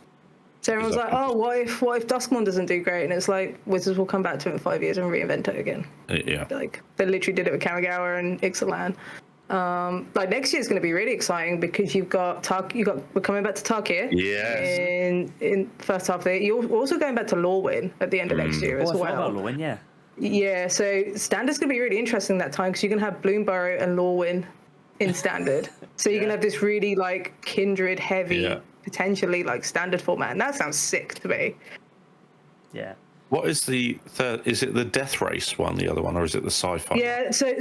So everyone's like, oh, what if Duskmourn doesn't do great? And it's like, Wizards will come back to it in 5 years and reinvent it again. Yeah. Like, they literally did it with Kamigawa and Ixalan. Like, next year's going to be really exciting because we're coming back to Tarkir. Yes. In first half of the year. You're also going back to Lorwyn at the end of next year as I forgot well. about Lorwyn, yeah. Yeah, so Standard's going to be really interesting that time because you're going to have Bloomburrow and Lorwyn in Standard. So you're going to have this really, like, Kindred heavy, potentially, like, Standard format. And that sounds sick to me. Yeah. What is the third? Is it the Death Race one, the other one, or is it the sci-fi? Yeah, so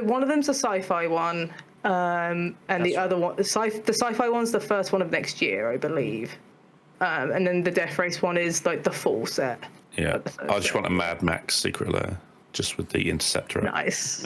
one of them's a sci-fi one, and the other one, the sci-fi one's the first one of next year, I believe. And then the Death Race one is like the full set. Yeah, I just want a Mad Max Secret Lair, just with the Interceptor. Nice.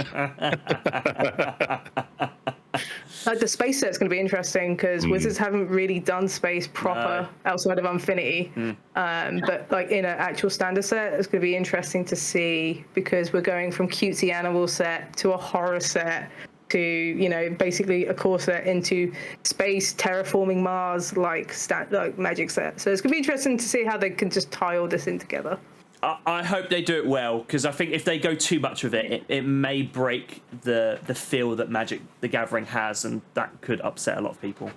Like the space set's going to be interesting because Wizards haven't really done space proper outside of Infinity. But like in an actual standard set, it's going to be interesting to see because we're going from cutesy animal set to a horror set to, you know, basically a core set into space terraforming Mars like Magic set. So it's going to be interesting to see how they can just tie all this in together. I hope they do it well because I think if they go too much of it, it may break the feel that Magic the Gathering has, and that could upset a lot of people.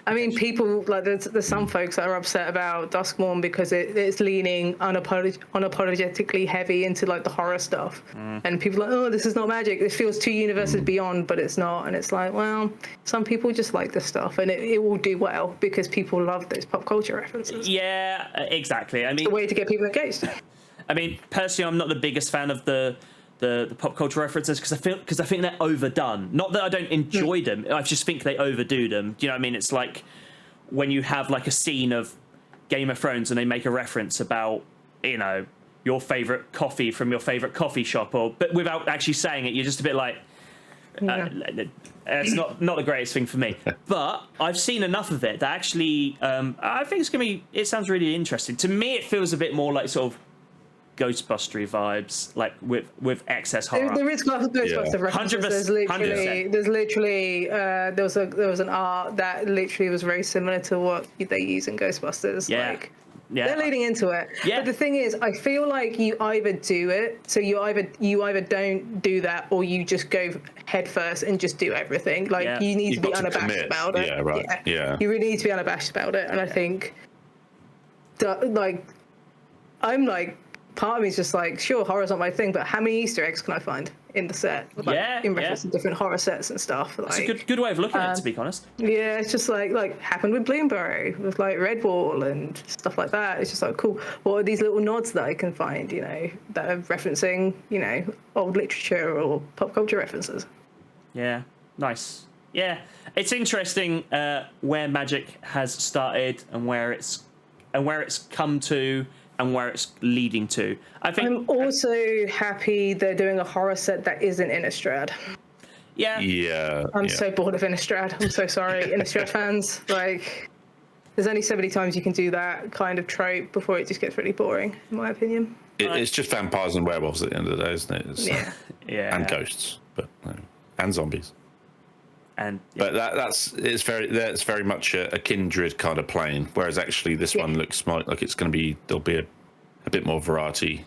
I mean, people like there's some folks that are upset about Duskmourn because it's leaning unapologetically heavy into like the horror stuff, and people are like, oh, this is not Magic. This feels two universes beyond, but it's not. And it's like, well, some people just like this stuff, and it will do well because people love those pop culture references. Yeah, exactly. I mean, it's a way to get people engaged. I mean, personally, I'm not the biggest fan of the pop culture references because I think they're overdone. Not that I don't enjoy them, I just think they overdo them. Do you know what I mean? It's like when you have like a scene of Game of Thrones and they make a reference about, you know, your favorite coffee from your favorite coffee shop, but without actually saying it, you're just a bit like, it's not the greatest thing for me. But I've seen enough of it that actually, I think it sounds really interesting. To me, it feels a bit more like sort of Ghostbustery vibes, like with excess horror. There is Ghostbuster references. 100%. There was an art that literally was very similar to what they use in Ghostbusters. Yeah. Like, yeah. they're leading into it. Yeah. But the thing is, I feel like you either do it, so you either don't do that, or you just go head first and just do everything. Like you need to be unabashed about it. Yeah, right. Yeah. You really need to be unabashed about it, and I think that, like, I'm like, part of me is just like, sure, horror's not my thing, but how many Easter eggs can I find in the set? Like, in reference to different horror sets and stuff. It's a good way of looking at it, to be honest. Yeah, it's just like happened with Bloomburrow, with like Redwall and stuff like that. It's just like, cool. What are these little nods that I can find, you know, that are referencing, you know, old literature or pop culture references? Yeah, nice. Yeah, it's interesting where Magic has started and where it's come to and where it's leading to. I think I'm also happy they're doing a horror set that isn't Innistrad. Yeah. I'm so bored of Innistrad. I'm so sorry, Innistrad fans. Like, there's only so many times you can do that kind of trope before it just gets really boring, in my opinion. It's just vampires and werewolves at the end of the day, isn't it? Yeah. And ghosts, and zombies. And but that's very much a kindred kind of plane, whereas actually this one looks like it's going to be there'll be a bit more variety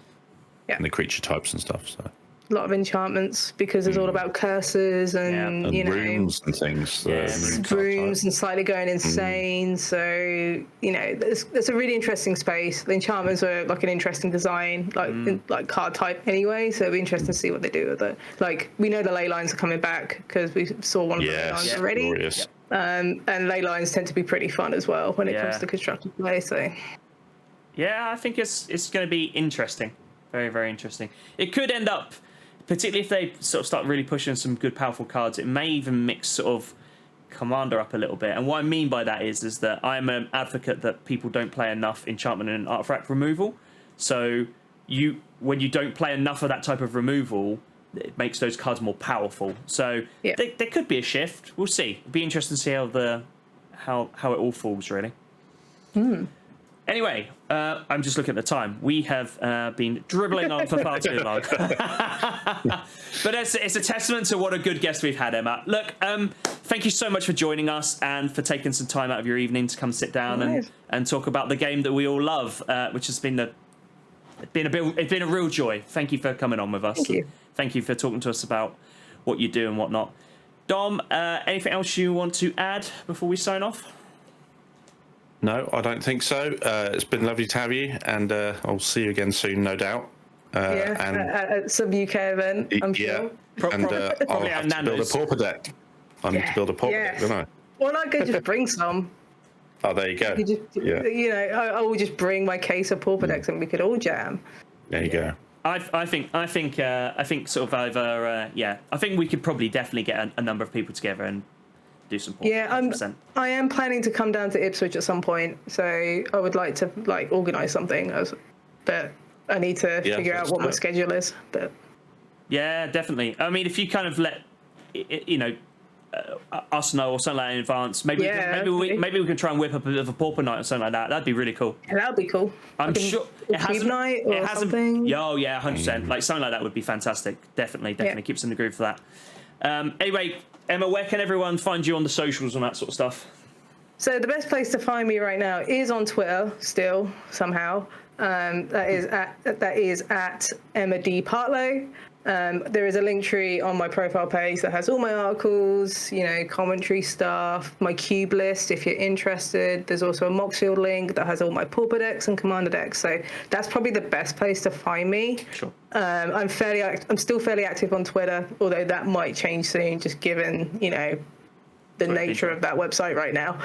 in the creature types and stuff. So a lot of enchantments because it's all about curses and rooms and things. Rooms and slightly going insane. So it's a really interesting space. The enchantments are like an interesting design, like card type anyway. So it'll be interesting to see what they do with it. Like we know the ley lines are coming back because we saw one of the ley lines already. Glorious. And ley lines tend to be pretty fun as well when it comes to constructed play. So yeah, I think it's going to be interesting. Very, very interesting. It could end up, particularly if they sort of start really pushing some good, powerful cards, it may even mix sort of Commander up a little bit. And what I mean by that is that I'm an advocate that people don't play enough enchantment and artifact removal. So when you don't play enough of that type of removal, it makes those cards more powerful. So there could be a shift. We'll see. It'll be interesting to see how it all falls, really. Anyway, I'm just looking at the time. We have been dribbling on for far too long. But it's a testament to what a good guest we've had, Emma. Look, thank you so much for joining us and for taking some time out of your evening to come sit down and talk about the game that we all love, which has been a real joy. Thank you for coming on with us. Thank you. Thank you for talking to us about what you do and whatnot. Dom, anything else you want to add before we sign off? No, I don't think so. It's been lovely to have you, and I'll see you again soon, no doubt. And at some UK event, I'm sure. And I'll have to build a Pauper deck. I need to build a Pauper deck, don't I? Well, I could just bring some. Oh, there you go. I will just bring my case of Pauper decks and we could all jam. There you go. I think sort of over. I think we could probably definitely get a number of people together and do some Pauper. Yeah, I am planning to come down to Ipswich at some point, so I would like to organise something, but I need to figure out what my schedule is. But yeah, definitely. I mean, if you kind of let us know or something like that in advance, maybe we can try and whip up a bit of a Pauper night or something like that. That'd be really cool. Yeah, that'd be cool. I'm sure it hasn't. Night or something. Oh yeah, 100%. Like something like that would be fantastic. Definitely keep us in the groove for that. Anyway, Emma, where can everyone find you on the socials and that sort of stuff? So the best place to find me right now is on Twitter, still somehow. That is at Emma D Partlow. There is a link tree on my profile page that has all my articles, commentary stuff, my cube list if you're interested. There's also a Moxfield link that has all my Pauper decks and Commander decks. So that's probably the best place to find me. Sure. I'm still fairly active on Twitter, although that might change soon, just given the nature of that website right now.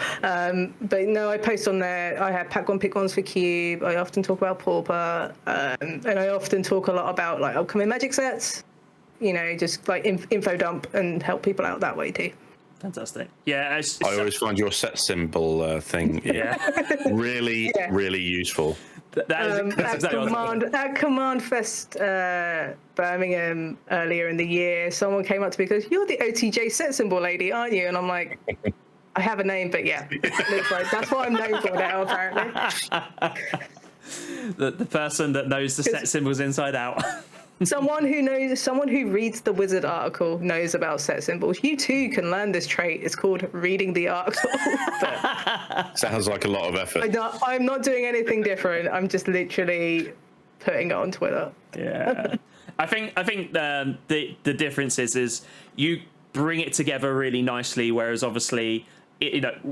But no, I post on there. I have pack one, pick ones for Cube. I often talk about Pauper, and I often talk a lot about upcoming Magic sets. Just info dump and help people out that way too. Fantastic. Yeah, I always find your set symbol thing really useful. At Command Fest Birmingham earlier in the year, someone came up to me and goes, "You're the OTJ set symbol lady, aren't you?" And I'm like, I have a name, but looks like that's what I'm known for now, apparently. The person that knows the set symbols inside out. Someone who reads the Wizard article knows about set symbols. You too can learn this trait. It's called reading the article. Sounds like a lot of effort. I'm not doing anything different. I'm just literally putting it on Twitter. Yeah, I think the difference is you bring it together really nicely, whereas obviously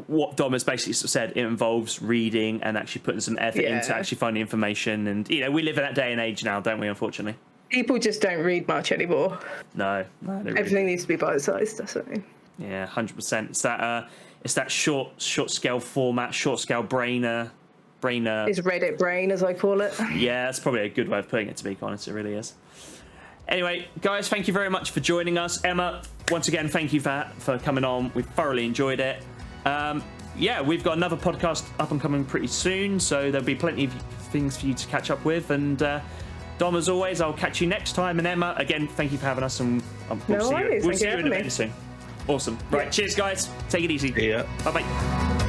what Dom has basically said, it involves reading and actually putting some effort into actually finding information. And we live in that day and age now, don't we? Unfortunately. People just don't read much anymore. No, everything needs to be bite-sized. That's it. Yeah, 100%. It's that short scale format, short scale brainer. It's Reddit brain, as I call it. Yeah, that's probably a good way of putting it. To be honest, it really is. Anyway, guys, thank you very much for joining us. Emma, once again, thank you for coming on. We've thoroughly enjoyed it. Yeah, we've got another podcast up and coming pretty soon, so there'll be plenty of things for you to catch up with. And Dom, as always, I'll catch you next time. And Emma, again, thank you for having us, and we'll see you in the event soon. Awesome. Right, cheers, guys. Take it easy. Yeah. Bye-bye.